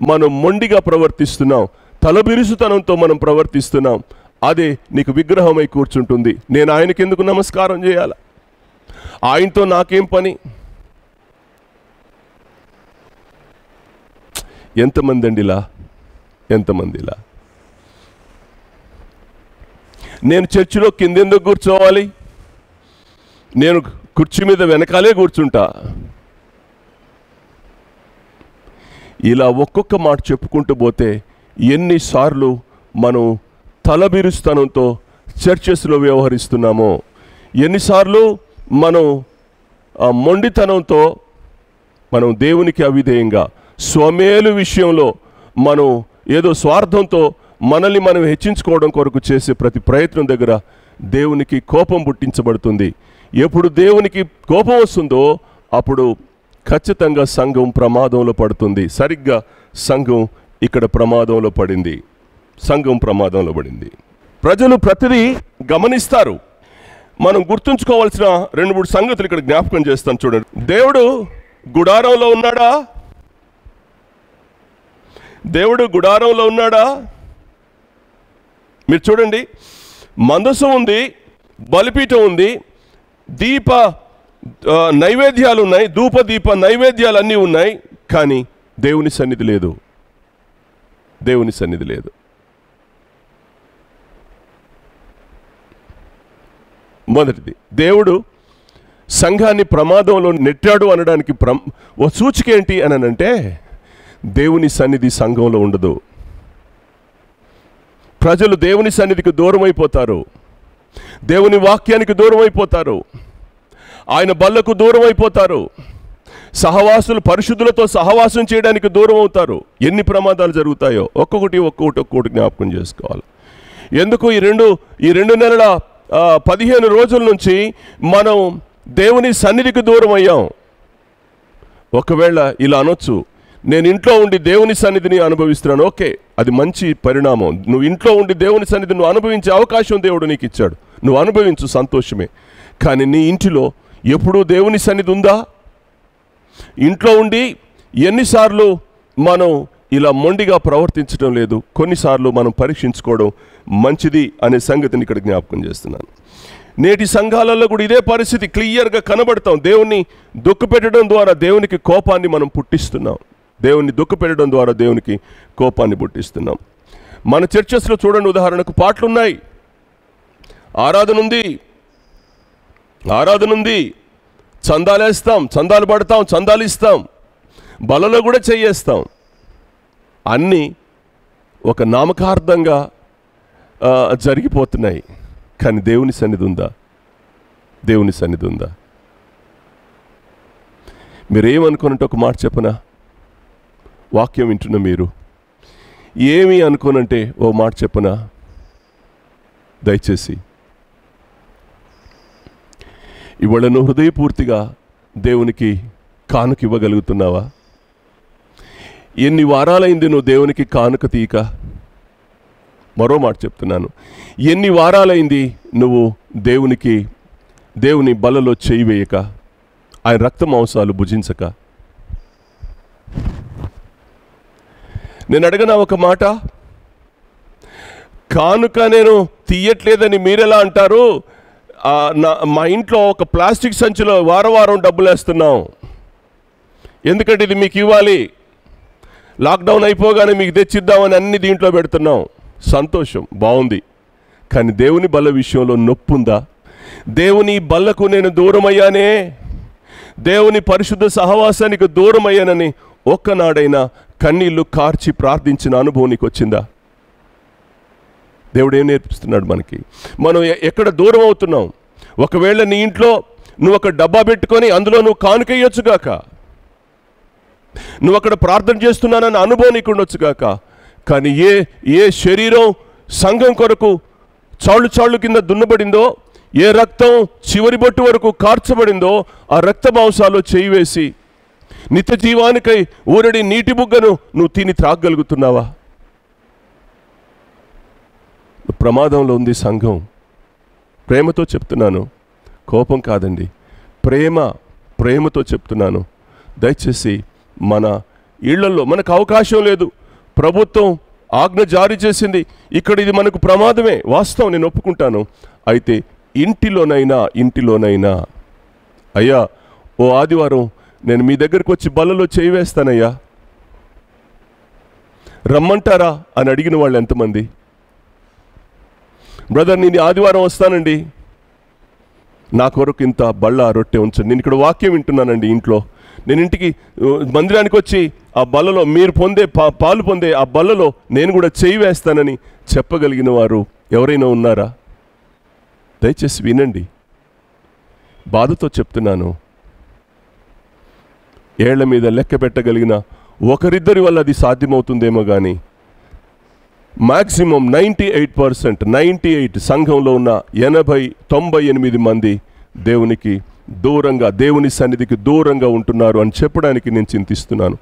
Speaker 2: మనం మొండిగా ప్రవర్తిస్తున్నాం, తలబిరుసుతనంతో మనం ప్రవర్తిస్తున్నాం. అదే నీకు విగ్రహమై కూర్చుంటుంది. నేను ఆయనకి ఎందుకు నమస్కారం చేయాలా, ఆయనతో నాకేం పని? ఎంతమందిలా నేను చర్చిలో కిందెందుకు కూర్చోవాలి, నేను కుర్చీ మీద వెనకాలే కూర్చుంటా. ఇలా ఒక్కొక్క మాట చెప్పుకుంటూ పోతే ఎన్నిసార్లు మనం తలబిరుస్తనంతో చర్చెస్లో వ్యవహరిస్తున్నామో, ఎన్నిసార్లు మనం ఆ మొండితనంతో మనం దేవునికి అవిధేయంగా, స్వమేలు విషయంలో మనం ఏదో స్వార్థంతో మనల్ని మనం హెచ్చించుకోవడం కొరకు చేసే ప్రతి ప్రయత్నం దగ్గర దేవునికి కోపం పుట్టించబడుతుంది. ఎప్పుడు దేవునికి కోపం వస్తుందో అప్పుడు ఖచ్చితంగా సంఘం ప్రమాదంలో పడుతుంది. సరిగ్గా సంఘం ఇక్కడ ప్రమాదంలో పడింది. ప్రజలు ప్రతిదీ గమనిస్తారు. మనం గుర్తుంచుకోవాల్సిన 2-3 సంగతులు ఇక్కడ జ్ఞాపకం చేస్తాను చూడండి. దేవుడు గుడారంలో ఉన్నాడా? మీరు చూడండి, మందసం ఉంది, బలిపీఠం ఉంది, నైవేద్యాలు ఉన్నాయి, ధూపదీప నైవేద్యాలు అన్నీ ఉన్నాయి. కానీ దేవుని సన్నిధి లేదు. మొదటిది, దేవుడు సంఘాన్ని ప్రమాదంలో నెట్టాడు అనడానికి ఓ సూచిక ఏంటి అని అంటే దేవుని సన్నిధి సంఘంలో ఉండదు. ప్రజలు దేవుని సన్నిధికి దూరం అయిపోతారు, దేవుని వాక్యానికి దూరం అయిపోతారు, ఆయన బల్లకు దూరం అయిపోతారు, సహవాసులు పరిశుద్ధులతో సహవాసం చేయడానికి దూరం అవుతారు. ఎన్ని ప్రమాదాలు జరుగుతాయో ఒక్కొక్కటి జ్ఞాపకం చేసుకోవాలి. ఎందుకు ఈ రెండు నెలల 15 రోజుల నుంచి మనం దేవుని సన్నిధికి దూరం అయ్యాం. ఒకవేళ ఇలా అనొచ్చు, నేను ఇంట్లో ఉండి దేవుని సన్నిధిని అనుభవిస్తున్నాను. ఓకే, అది మంచి పరిణామం. నువ్వు ఇంట్లో ఉండి దేవుని సన్నిధిని నువ్వు అనుభవించే అవకాశం దేవుడు నీకు ఇచ్చాడు, నువ్వు అనుభవించు, సంతోషమే. కానీ నీ ఇంటిలో ఎప్పుడూ దేవుని సన్నిధి ఉందా? ఇంట్లో ఉండి ఎన్నిసార్లు మనం ఇలా మొండిగా ప్రవర్తించడం లేదు, కొన్నిసార్లు మనం పరీక్షించుకోవడం మంచిది అనే సంగతిని ఇక్కడ జ్ఞాపకం చేస్తున్నాను. నేటి సంఘాలలో కూడా ఇదే పరిస్థితి క్లియర్గా కనబడతాం. దేవుణ్ణి దుఃఖపెట్టడం ద్వారా దేవునికి కోపాన్ని మనం పుట్టిస్తున్నాం. దేవుణ్ణి దుఃఖపెట్టడం ద్వారా దేవునికి కోపాన్ని పుట్టిస్తున్నాం. మన చర్చెస్లో చూడండి, ఉదాహరణకు పాటలు ఉన్నాయి, ఆరాధన ఉంది, చందాలేస్తాం, చందాలు పడతాం, చందాలు ఇస్తాం, బలలో కూడా చెయ్యేస్తాం. అన్నీ ఒక నామకార్థంగా జరిగిపోతున్నాయి. కానీ దేవుని సన్నిధి ఉందా? దేవుని సన్నిధి ఉందా? మీరేమనుకోనంటే ఒక మాట చెప్పనా? వాక్యం వింటున్న మీరు ఏమి అనుకోనంటే ఓ మాట చెప్పనా? దయచేసి ఇవాళ నువ్వు హృదయపూర్తిగా దేవునికి కానుక ఇవ్వగలుగుతున్నావా? ఎన్ని వారాలైంది నువ్వు దేవునికి కానుక తీయక? మరో మాట చెప్తున్నాను, ఎన్ని వారాలైంది నువ్వు దేవుని బలలో చేయి వేయక, ఆయన రక్త మాంసాలు భుజించక? నేను అడగనా ఒక మాట, కానుక నేను తీయట్లేదని మీరెలా అంటారు? మా ఇంట్లో ఒక ప్లాస్టిక్ సంచిలో వారం డబ్బులు వేస్తున్నాం, ఎందుకంటే ఇది మీకు ఇవ్వాలి, లాక్డౌన్ అయిపోగానే మీకు తెచ్చిద్దామని అన్ని దీంట్లో పెడుతున్నాం. సంతోషం, బాగుంది. కానీ దేవుని బల్ల విషయంలో నొప్పుందా? దేవుని బల్లకు నేను దూరమయ్యానే, దేవుని పరిశుద్ధ సహవాసానికి దూరమయ్యానని ఒక్కనాడైనా కన్నీళ్లు కార్చి ప్రార్థించిన అనుభవం నీకు వచ్చిందా? దేవుడు ఏం నేర్పిస్తున్నాడు మనకి? మనం ఎక్కడ దూరం అవుతున్నాం? ఒకవేళ నీ ఇంట్లో నువ్వు ఒక డబ్బా పెట్టుకొని అందులో నువ్వు కానుకేయొచ్చుగాక, నువ్వు అక్కడ ప్రార్థన చేస్తున్నానన్న అనుభవం నీకు ఉండొచ్చుగాక. కానీ ఏ శరీరం సంఘం కొరకు చాళ్ళు కింద దున్నబడిందో, ఏ రక్తం చివరి బొట్టు వరకు కార్చబడిందో, ఆ రక్త మాంసాలు చేయి వేసి నిత్య జీవానికై ఊరడి నీటి బుగ్గను నువ్వు తిని త్రాగగలుగుతున్నావా? ప్రమాదంలో ఉంది సంఘం. ప్రేమతో చెప్తున్నాను, కోపం కాదండి, ప్రేమతో చెప్తున్నాను. దయచేసి మన ఇళ్లలో మనకు అవకాశం లేదు, ప్రభుత్వం ఆజ్ఞ జారీ చేసింది, ఇక్కడ ఇది మనకు ప్రమాదమే, వాస్తవం, నేను ఒప్పుకుంటాను. అయితే ఇంటిలోనైనా అయ్యా ఓ ఆదివారం నేను మీ దగ్గరకు వచ్చి బలలో చేయి వేస్తానయ్యా, రమ్మంటారా అని అడిగిన వాళ్ళు ఎంతమంది? బ్రదర్, నేను ఆదివారం వస్తానండి, నా కొరకు ఇంత బళ్ళ రొట్టె ఉంచండి, నేను ఇక్కడ వాక్యం వింటున్నానండి ఇంట్లో, నేను ఇంటికి మందిరానికి వచ్చి ఆ బల్లలో మీరు పాలు పొందే ఆ బల్లలో నేను కూడా చేయి వేస్తానని చెప్పగలిగిన వారు ఎవరైనా ఉన్నారా? దయచేసి వినండి, బాధతో చెప్తున్నాను. ఏళ్ల మీద లెక్క పెట్టగలిగిన ఒకరిద్దరి వల్ల అది సాధ్యమవుతుందేమో కానీ మ్యాక్సిమం 98% సంఘంలో ఉన్న 98 మంది దేవునికి దూరంగా, దేవుని సన్నిధికి దూరంగా ఉంటున్నారు అని చెప్పడానికి నేను చింతిస్తున్నాను.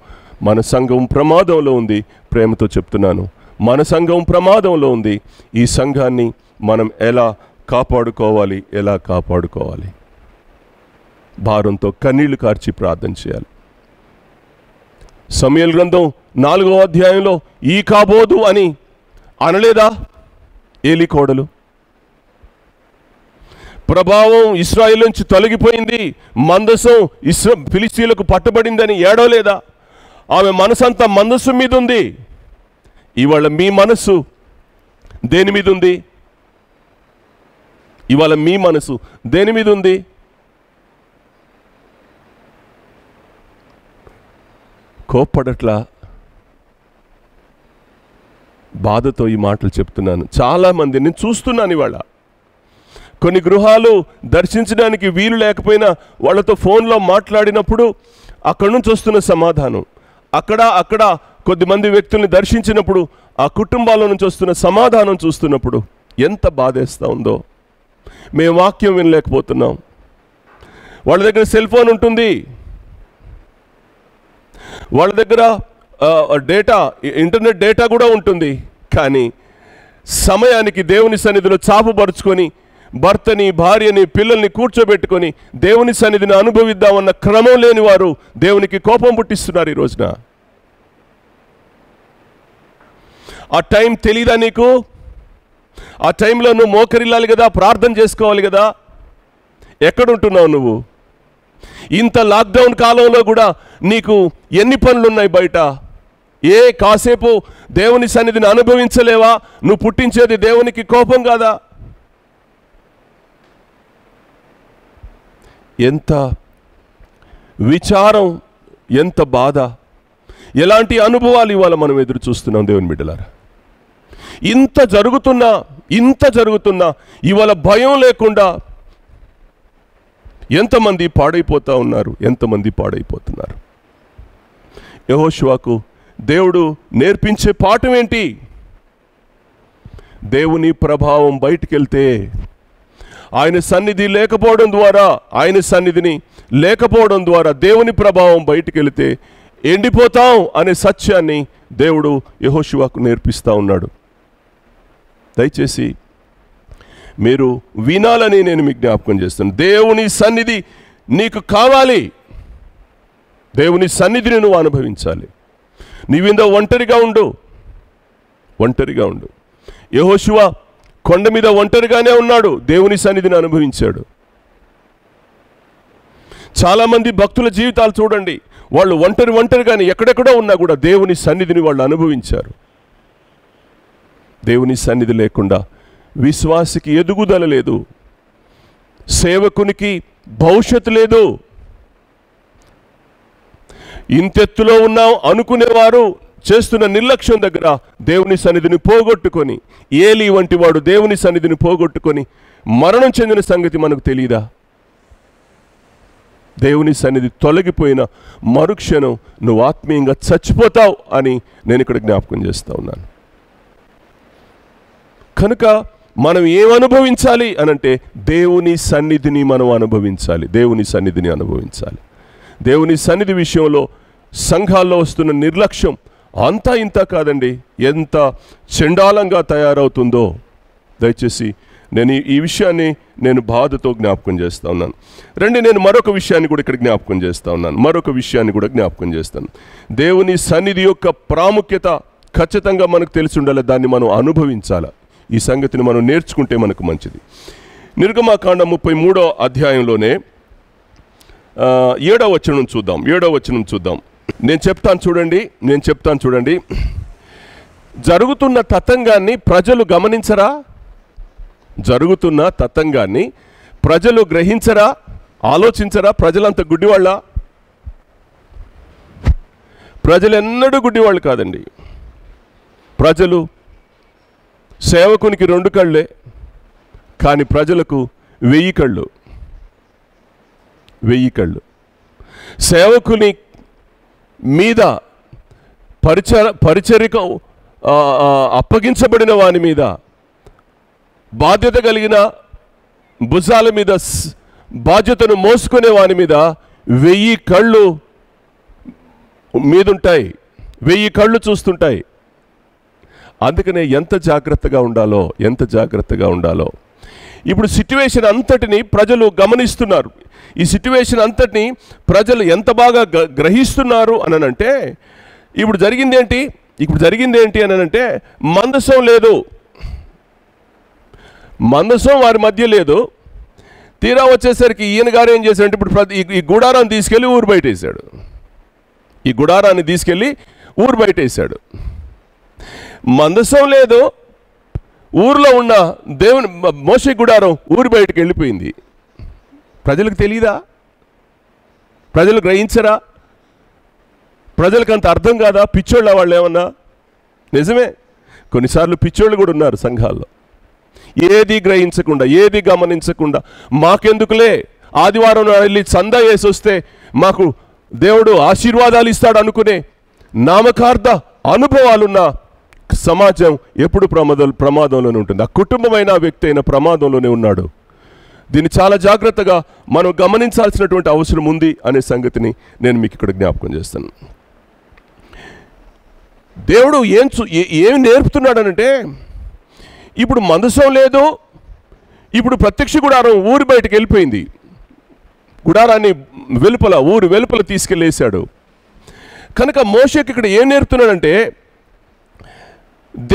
Speaker 2: మన సంఘం ప్రమాదంలో ఉంది. ప్రేమతో చెప్తున్నాను, మన సంఘం ప్రమాదంలో ఉంది. ఈ సంఘాన్ని మనం ఎలా కాపాడుకోవాలి? భారంతో కన్నీళ్లు కార్చి ప్రార్థన చేయాలి. సమూయేలు గ్రంథం 4వ అధ్యాయంలో ఈ కాబోదు అని అనలేదా ఏలీ కోడలు? ప్రభావం ఇశ్రాయేలు నుంచి తొలగిపోయింది, మందసం ఫిలిస్తీయులకు పట్టబడిందని ఏడవలేదా? ఆమె మనసంతా మందసం మీద ఉంది. ఇవాళ మీ మనసు దేని మీద ఉంది? ఇవాళ మీ మనసు దేని మీద ఉంది? కోప్పడట్లా, బాధతో ఈ మాటలు చెప్తున్నాను. చాలామంది నేను చూస్తున్నాను ఇవాళ. కొన్ని గృహాలు దర్శించడానికి వీలు లేకపోయినా వాళ్ళతో ఫోన్లో మాట్లాడినప్పుడు అక్కడి నుంచి వస్తున్న సమాధానం, అక్కడ కొద్దిమంది వ్యక్తుల్ని దర్శించినప్పుడు ఆ కుటుంబాల నుంచి వస్తున్న సమాధానం చూస్తున్నప్పుడు ఎంత బాధేస్తూ ఉందో. మేము వాక్యం వినలేకపోతున్నాం. వాళ్ళ దగ్గర సెల్ ఫోన్ ఉంటుంది, వాళ్ళ దగ్గర డేటా, ఇంటర్నెట్ డేటా కూడా ఉంటుంది. కానీ సమయానికి దేవుని సన్నిధిలో చాపుపరుచుకొని భర్తని, భార్యని, పిల్లల్ని కూర్చోబెట్టుకొని దేవుని సన్నిధిని అనుభవిద్దామన్న క్రమం లేని వారు దేవునికి కోపం పుట్టిస్తున్నారు ఈ రోజున. ఆ టైం తెలీదా నీకు? ఆ టైంలో నువ్వు మోకరిల్లాలి కదా, ప్రార్థన చేసుకోవాలి కదా. ఎక్కడుంటున్నావు నువ్వు? ఇంత లాక్డౌన్ కాలంలో కూడా నీకు ఎన్ని పనులున్నాయి బయట? కాసేపు దేవుని సన్నిధిని అనుభవించలేవా? నువ్వు పుట్టించేది దేవునికి కోపం కాదా? ఎంత విచారం, ఎంత బాధ, ఎలాంటి అనుభవాలు ఇవాళ మనం ఎదురు చూస్తున్నాం దేవుని బిడ్డలారా. ఇంత జరుగుతున్నా ఇవాళ భయం లేకుండా ఎంతమంది పాడైపోతున్నారు. యెహోషువకు దేవుడు నేర్పించే పాఠం ఏంటి? దేవుని ప్రభావం బయటికెళ్తే, ఆయన సన్నిధిని లేకపోవడం ద్వారా దేవుని ప్రభావం బయటికెళ్తే ఎండిపోతాం అనే సత్యాన్ని దేవుడు యెహోషువకు నేర్పిస్తూ ఉన్నాడు. దయచేసి మీరు వినాలని నేను మీకు జ్ఞాపకం చేస్తాను. దేవుని సన్నిధి నీకు కావాలి. దేవుని సన్నిధిని నువ్వు అనుభవించాలి. నీవిందో ఒంటరిగా ఉండు. యెహోషువ కొండ మీద ఒంటరిగానే ఉన్నాడు, దేవుని సన్నిధిని అనుభవించాడు. చాలామంది భక్తుల జీవితాలు చూడండి, వాళ్ళు ఒంటరిగానే ఎక్కడెక్కడో ఉన్నా కూడా దేవుని సన్నిధిని వాళ్ళు అనుభవించారు. దేవుని సన్నిధి లేకుండా విశ్వాసికి ఎదుగుదల లేదు, సేవకునికి భవిష్యత్తు లేదు. ఇంతెత్తులో ఉన్నాం అనుకునేవారు చేస్తున్న నిర్లక్ష్యం దగ్గర దేవుని సన్నిధిని పోగొట్టుకొని, ఏలీ వంటి వాడు దేవుని సన్నిధిని పోగొట్టుకొని మరణం చెందిన సంగతి మనకు తెలియదా? దేవుని సన్నిధి తొలగిపోయిన మరుక్షణం నువ్వు ఆత్మీయంగా చచ్చిపోతావు అని నేను ఇక్కడ జ్ఞాపకం చేస్తూ ఉన్నాను. కనుక మనం ఏమనుభవించాలి అనంటే దేవుని సన్నిధిని మనం అనుభవించాలి. దేవుని సన్నిధి విషయంలో సంఘాల్లో వస్తున్న నిర్లక్ష్యం అంతా ఇంత కాదండి, ఎంత చండాలంగా తయారవుతుందో. దయచేసి నేను ఈ విషయాన్ని నేను బాధతో జ్ఞాపకం చేస్తూ ఉన్నాను. నేను మరొక విషయాన్ని కూడా ఇక్కడ జ్ఞాపకం చేస్తాను. దేవుని సన్నిధి యొక్క ప్రాముఖ్యత ఖచ్చితంగా మనకు తెలిసి ఉండాలి, దాన్ని మనం అనుభవించాలి. ఈ సంగతిని మనం నేర్చుకుంటే మనకు మంచిది. నిర్గమకాండం 33వ అధ్యాయంలోనే 7వ వచనం చూద్దాం. నేను చెప్తాను చూడండి. జరుగుతున్న తతంగాన్ని ప్రజలు గమనించరా? ప్రజలు గ్రహించరా? ఆలోచించరా? ప్రజలంత గుడ్డివాళ్ళ? ప్రజలు ఎన్నడూ గుడ్డివాళ్ళు కాదండి. ప్రజలు సేవకునికి 2 కళ్ళే, కానీ ప్రజలకు 1000 కళ్ళు. సేవకుని మీద పరిచరిక అప్పగించబడిన వాని మీద, బాధ్యత కలిగిన భుజాల మీద బాధ్యతను మోసుకునే వాని మీద 1000 కళ్ళు మీదుంటాయి, 1000 కళ్ళు చూస్తుంటాయి. అందుకనే ఎంత జాగ్రత్తగా ఉండాలో. ఇప్పుడు సిట్యువేషన్ అంతటిని ప్రజలు గమనిస్తున్నారు. ఈ సిట్యువేషన్ అంతటిని ప్రజలు ఎంత బాగా గ్రహిస్తున్నారు అనంటే, ఇప్పుడు జరిగింది ఏంటి అనంటే, మందసం లేదు, వారి మధ్య లేదు. తీరా వచ్చేసరికి ఈయన గారు ఏం చేశాడంటే, ఇప్పుడు ఈ గుడారాన్ని తీసుకెళ్ళి ఊరు బయటేశాడు. మందసం లేదు, ఊర్లో ఉన్న దేవుని మోషే గుడారం ఊరి బయటకు వెళ్ళిపోయింది. ప్రజలకు తెలీదా? ప్రజలు గ్రహించరా? ప్రజలకు అంత అర్థం కాదా? పిచ్చోళ్ళ వాళ్ళు ఏమన్నా? నిజమే, కొన్నిసార్లు పిచ్చోళ్ళు కూడా ఉన్నారు సంఘాల్లో. ఏది గ్రహించకుండా, ఏది గమనించకుండా, మాకెందుకులే ఆదివారం వెళ్ళి చందా వేసి వస్తే మాకు దేవుడు ఆశీర్వాదాలు ఇస్తాడు అనుకునే నామకార్థ అనుభవాలున్న సమాజం ఎప్పుడు ప్రమాదంలోనే ఉంటుంది. ఆ కుటుంబమైన వ్యక్తి అయిన ప్రమాదంలోనే ఉన్నాడు. దీన్ని చాలా జాగ్రత్తగా మనం గమనించాల్సినటువంటి అవసరం ఉంది అనే సంగతిని నేను మీకు ఇక్కడ జ్ఞాపకం చేస్తాను. దేవుడు ఏం నేర్పుతున్నాడనంటే, ఇప్పుడు మందసం లేదు, ఇప్పుడు ప్రత్యక్ష గుడారం ఊరి బయటకు వెళ్ళిపోయింది. గుడారాన్ని వెలుపల, ఊరి వెలుపల తీసుకెళ్ళేశాడు. కనుక మోషేకి ఇక్కడ ఏం నేర్పుతున్నాడంటే,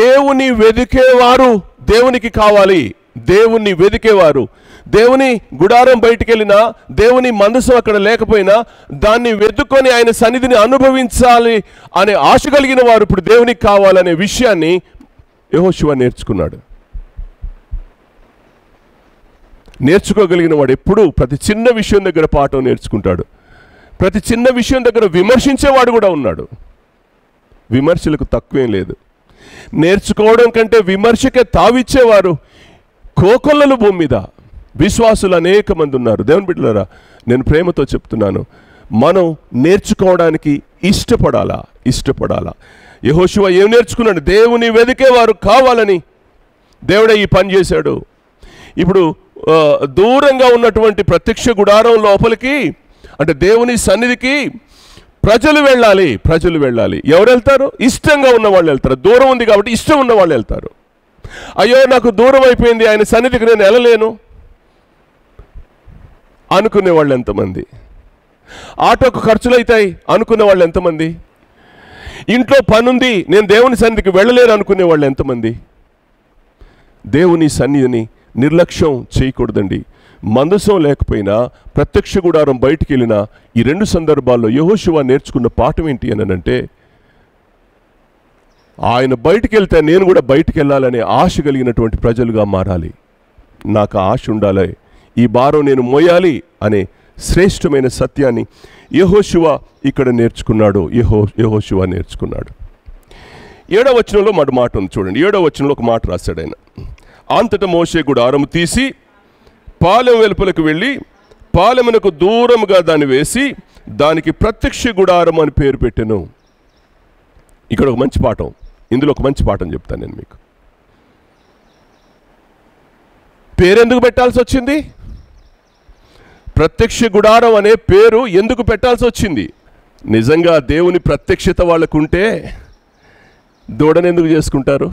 Speaker 2: దేవుని వెదికేవారు దేవునికి కావాలి. దేవుణ్ణి వెదికేవారు, దేవుని గుడారం బయటికి వెళ్ళినా, దేవుని మందసం అక్కడ లేకపోయినా దాన్ని వెతుక్కొని ఆయన సన్నిధిని అనుభవించాలి అనే ఆశ కలిగిన వారు ఇప్పుడు దేవునికి కావాలనే విషయాన్ని యెహోషువ నేర్చుకున్నాడు. నేర్చుకోగలిగిన వాడు ఎప్పుడూ ప్రతి చిన్న విషయం దగ్గర పాఠం నేర్చుకుంటాడు. ప్రతి చిన్న విషయం దగ్గర విమర్శించేవాడు కూడా ఉన్నాడు. విమర్శలకు తక్కువేం లేదు. నేర్చుకోవడం కంటే విమర్శకే తావిచ్చేవారు కోకొల్లలు భూమి మీద విశ్వాసులు అనేక మంది ఉన్నారు. దేవుని బిడ్డలారా, నేను ప్రేమతో చెప్తున్నాను, మనం నేర్చుకోవడానికి ఇష్టపడాలా. యెహోషువ ఏం నేర్చుకున్నాడు? దేవుని వెదికేవారు కావాలని దేవుడే ఈ పని చేశాడు. ఇప్పుడు దూరంగా ఉన్నటువంటి ప్రత్యక్ష గుడారం లోపలికి, అంటే దేవుని సన్నిధికి ప్రజలు వెళ్ళాలి. ఎవరు వెళ్తారు? ఇష్టంగా ఉన్న వాళ్ళు వెళ్తారు. దూరం ఉంది కాబట్టి ఇష్టం ఉన్న వాళ్ళు వెళ్తారు. అయ్యో నాకు దూరం అయిపోయింది, ఆయన సన్నిధికి నేను వెళ్ళలేను అనుకునే వాళ్ళు ఎంతమంది? ఆటోకు ఖర్చులు అవుతాయి అనుకునే వాళ్ళు ఎంతమంది? ఇంట్లో పనుంది, నేను దేవుని సన్నిధికి వెళ్ళలేను అనుకునే వాళ్ళు ఎంతమంది? దేవుని సన్నిధిని నిర్లక్ష్యం చేయకూడదండి. మందసం లేకపోయినా, ప్రత్యక్ష గుడారం బయటికి వెళ్ళినా, ఈ రెండు సందర్భాల్లో యెహోషువ నేర్చుకున్న పాఠం ఏంటి అని అంటే, ఆయన బయటికి వెళ్తే నేను కూడా బయటికి వెళ్ళాలనే ఆశ కలిగినటువంటి ప్రజలుగా మారాలి. నాకు ఆశ ఉండాలి, ఈ భారం నేను మోయాలి అనే శ్రేష్టమైన సత్యాన్ని యెహోషువ ఇక్కడ నేర్చుకున్నాడు. యెహోషువ నేర్చుకున్నాడు. 7వ వచనంలో మాట ఉంది చూడండి. 7వ వచనంలో ఒక మాట రాశాడు ఆయన. అంతటా మోషే గుడారము తీసి పాలెం వెలుపలకు వెళ్ళి పాలెమునకు దూరముగా దాన్ని వేసి దానికి ప్రత్యక్ష గుడారం అని పేరు పెట్టెను. ఇక్కడ ఒక మంచి పాఠం, ఇందులో ఒక మంచి పాఠం చెప్తాను నేను మీకు. పేరెందుకు పెట్టాల్సి వచ్చింది? ప్రత్యక్ష గుడారం అనే పేరు ఎందుకు పెట్టాల్సి వచ్చింది? నిజంగా దేవుని ప్రత్యక్షత వాళ్ళకుంటే దూడను ఎందుకు చేసుకుంటారు?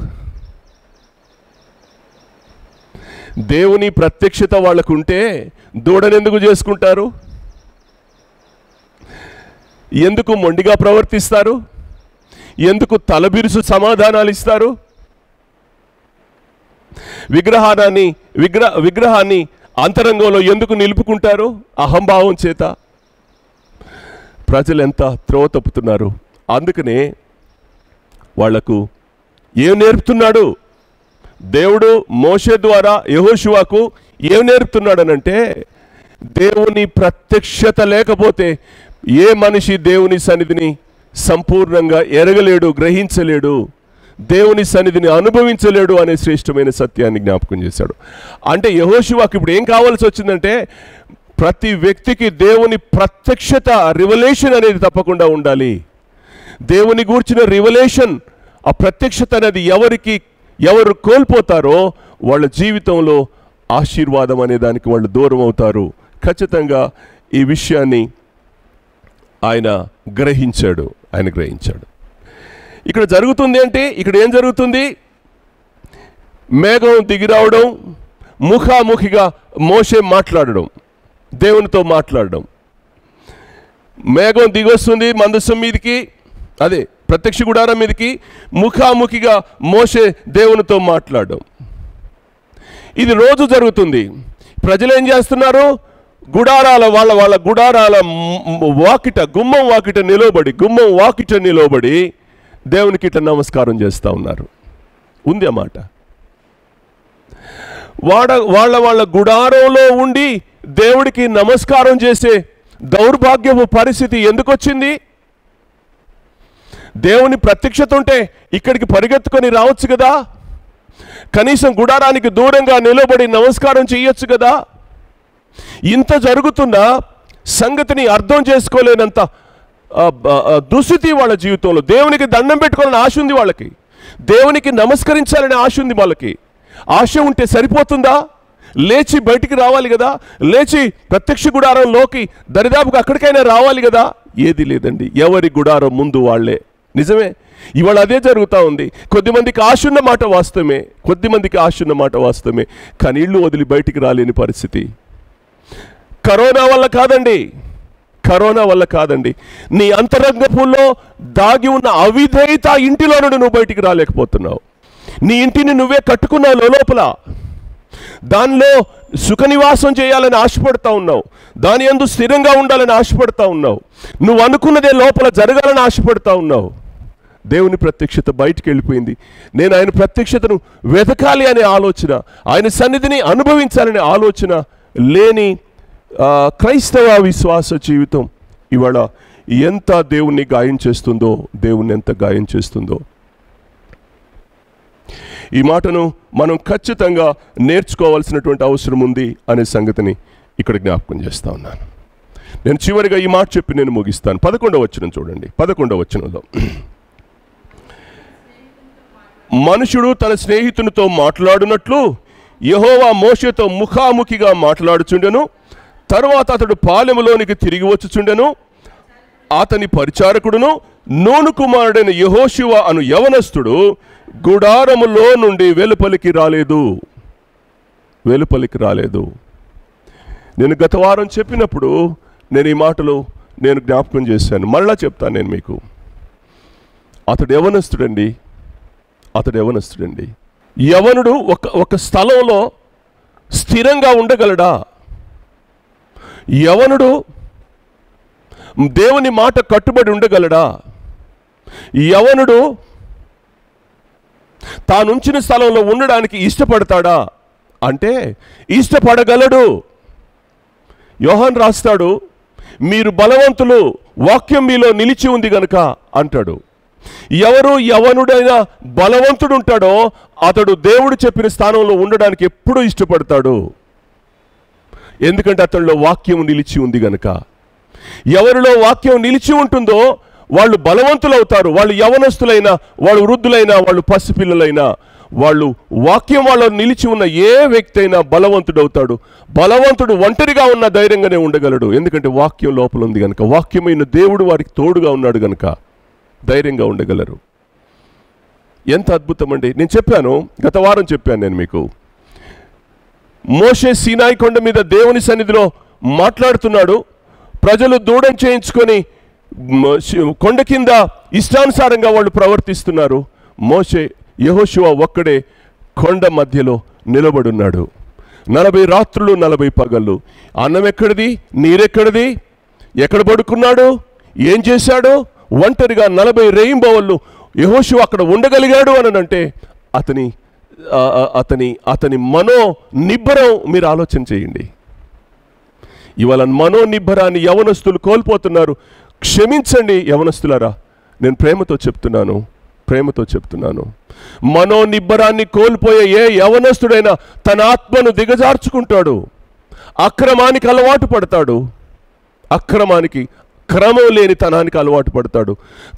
Speaker 2: దేవుని ప్రత్యక్షత వాళ్ళకుంటే దూడను ఎందుకు చేసుకుంటారు? ఎందుకు మొండిగా ప్రవర్తిస్తారు? ఎందుకు తలబిరుసు సమాధానాలు ఇస్తారు? విగ్రహాన్ని అంతరంగంలో ఎందుకు నిలుపుకుంటారు? అహంభావం చేత. ప్రజలు ఎంత త్రోవ తప్పుతున్నారు. అందుకనే వాళ్లకు ఏం నేర్పుతున్నాడు దేవుడు? మోషే ద్వారా యెహోషువకు ఏం నేర్పుతున్నాడనంటే, దేవుని ప్రత్యక్షత లేకపోతే ఏ మనిషి దేవుని సన్నిధిని సంపూర్ణంగా ఎరగలేడు, గ్రహించలేడు, దేవుని సన్నిధిని అనుభవించలేడు అనే శ్రేష్టమైన సత్యాన్ని జ్ఞాపకం చేశాడు. అంటే యెహోషువకు ఇప్పుడు ఏం కావాల్సి వచ్చిందంటే, ప్రతి వ్యక్తికి దేవుని ప్రత్యక్షత, రివలేషన్ అనేది తప్పకుండా ఉండాలి. దేవుని గూర్చిన రివలేషన్, ఆ ప్రత్యక్షత అనేది ఎవరు కోల్పోతారో వాళ్ళ జీవితంలో ఆశీర్వాదం అనే దానికి వాళ్ళు దూరం అవుతారు. ఖచ్చితంగా ఈ విషయాన్ని ఆయన గ్రహించాడు. ఇక్కడ జరుగుతుంది అంటే, ఇక్కడ ఏం జరుగుతుంది? మేఘం దిగిరావడం, ముఖాముఖిగా మోషే మాట్లాడడం, దేవునితో మాట్లాడడం. మేఘం దిగొస్తుంది మందసం మీదికి, అదే ప్రత్యక్ష గుడారం మీదకి, ముఖాముఖిగా మోషే దేవునితో మాట్లాడడం. ఇది రోజు జరుగుతుంది. ప్రజలు ఏం చేస్తున్నారు? వాళ్ళ గుడారాల గుమ్మం వాకిట నిలబడి దేవునికి ఇట్లా నమస్కారం చేస్తూ ఉన్నారు. ఉంది అన్నమాట. వాళ్ళ గుడారంలో ఉండి దేవుడికి నమస్కారం చేసే దౌర్భాగ్యపు పరిస్థితి ఎందుకు వచ్చింది? దేవుని ప్రత్యక్షత ఉంటే ఇక్కడికి పరిగెత్తుకొని రావచ్చు కదా, కనీసం గుడారానికి దూరంగా నిలబడి నమస్కారం చేయొచ్చు కదా. ఇంత జరుగుతున్న సంగతిని అర్థం చేసుకోలేనంత దుస్థితి వాళ్ళ జీవితంలో. దేవునికి దండం పెట్టుకోవాలని ఆశ ఉంది వాళ్ళకి, దేవునికి నమస్కరించాలని ఆశ ఉంది వాళ్ళకి. ఆశ ఉంటే సరిపోతుందా? లేచి బయటికి రావాలి కదా, లేచి ప్రత్యక్ష గుడారంలోకి దరిదాపుగా అక్కడికైనా రావాలి కదా. ఏది లేదండి, ఎవరి గుడారం ముందు వాళ్ళే. నిజమే, ఇవాళ అదే జరుగుతూ ఉంది. కొద్దిమందికి ఆశ ఉన్న మాట వాస్తవమే, కొద్దిమందికి ఆశ ఉన్న మాట వాస్తవమే, కానీ ఇళ్ళు వదిలి బయటికి రాలేని పరిస్థితి. కరోనా వల్ల కాదండి, కరోనా వల్ల కాదండి, నీ అంతరంగపుల్లో దాగి ఉన్న అవిధేయత ఇంటిలో నుండి నువ్వు బయటికి రాలేకపోతున్నావు. నీ ఇంటిని నువ్వే కట్టుకున్నావు లోపల, దానిలో సుఖ నివాసం చేయాలని ఆశపడతా ఉన్నావు, దాని యందు స్థిరంగా ఉండాలని ఆశపడతా ఉన్నావు, నువ్వు అనుకున్నదే లోపల జరగాలని ఆశపడతా ఉన్నావు. దేవుని ప్రత్యక్షత బయటికి వెళ్ళిపోయింది. నేను ఆయన ప్రత్యక్షతను వెతకాలి అనే ఆలోచన, ఆయన సన్నిధిని అనుభవించాలనే ఆలోచన లేని క్రైస్తవ విశ్వాస జీవితం ఇవాళ ఎంత దేవుణ్ణి గాయం చేస్తుందో, దేవుణ్ణి ఎంత గాయం చేస్తుందో. ఈ మాటను మనం ఖచ్చితంగా నేర్చుకోవాల్సినటువంటి అవసరం ఉంది అనే సంగతిని ఇక్కడ జ్ఞాపకం చేస్తా ఉన్నాను. నేను చివరిగా ఈ మాట చెప్పి నేను ముగిస్తాను. 11వ వచనం చూడండి. 11వ వచనంలో, మనుషుడు తన స్నేహితునితో మాట్లాడునట్లు యెహోవా మోషేతో ముఖాముఖిగా మాట్లాడుచుండెను. తరువాత అతడు పాలెములోనికి తిరిగి వచ్చుచుండెను. అతని పరిచారకుడును నూను కుమారుడైన యెహోషువ అను యవనస్తుడు గుడారములో నుండి వెలుపలికి రాలేదు. నేను గత వారం చెప్పినప్పుడు నేను ఈ మాటలు నేను జ్ఞాపకం చేశాను, మళ్ళా చెప్తాను నేను మీకు. అతడు యవనస్తుడండి. యవనుడు ఒక స్థలంలో స్థిరంగా ఉండగలడా? యవనుడు దేవుని మాట కట్టుబడి ఉండగలడా? యవనుడు తానుంచిన స్థలంలో ఉండడానికి ఇష్టపడతాడా అంటే ఇష్టపడగలడు. యోహాన్ రాస్తాడు, మీరు బలవంతులు, వాక్యం మీలో నిలిచి ఉంది గనుక అంటాడు. ఎవరు యవనుడైనా బలవంతుడు ఉంటాడో అతడు దేవుడు చెప్పిన స్థానంలో ఉండడానికి ఎప్పుడూ ఇష్టపడతాడు. ఎందుకంటే అతడిలో వాక్యం నిలిచి ఉంది గనుక. ఎవరిలో వాక్యం నిలిచి ఉంటుందో వాళ్ళు బలవంతులు అవుతారు. వాళ్ళు యవనస్తులైనా, వాళ్ళు వృద్ధులైనా, వాళ్ళు పసిపిల్లలైనా, వాళ్ళు వాక్యం వాళ్ళ నిలిచి ఉన్న ఏ వ్యక్తి అయినా బలవంతుడు అవుతాడు. బలవంతుడు ఒంటరిగా ఉన్న ధైర్యంగానే ఉండగలడు. ఎందుకంటే వాక్యం లోపల ఉంది కనుక, వాక్యమైన దేవుడు వారికి తోడుగా ఉన్నాడు కనుక ధైర్యంగా ఉండగలరు. ఎంత అద్భుతం అండి. నేను చెప్పాను, గత వారం చెప్పాను నేను మీకు, మోషే సీనాయి కొండ మీద దేవుని సన్నిధిలో మాట్లాడుతున్నాడు. ప్రజలు దూడం చేయించుకొని కొండ కింద ఇష్టానుసారంగా వాళ్ళు ప్రవర్తిస్తున్నారు. యెహోషువ ఒక్కడే కొండ మధ్యలో నిలబడున్నాడు. 40 రాత్రులు 40 పగళ్ళు. అన్నం ఎక్కడిది, నీరెక్కడిది, ఎక్కడ పడుకున్నాడు, ఏం చేశాడు? ఒంటరిగా 40 రేయింబవళ్ళు యెహోషువ అక్కడ ఉండగలిగాడు అని అంటే అతని మనో నిబ్బరం మీరు ఆలోచన చేయండి. ఇవాళ మనో నిబ్బరాన్ని యవనస్తులు కోల్పోతున్నారు. క్షమించండి యవనస్తులారా, నేను ప్రేమతో చెప్తున్నాను. మనో నిబ్బరాన్ని కోల్పోయే ఏ యవనస్తుడైనా తన ఆత్మను దిగజార్చుకుంటాడు, అక్రమానికి అలవాటు పడతాడు, క్రమం లేని తనానికి అలవాటు పడతాడు,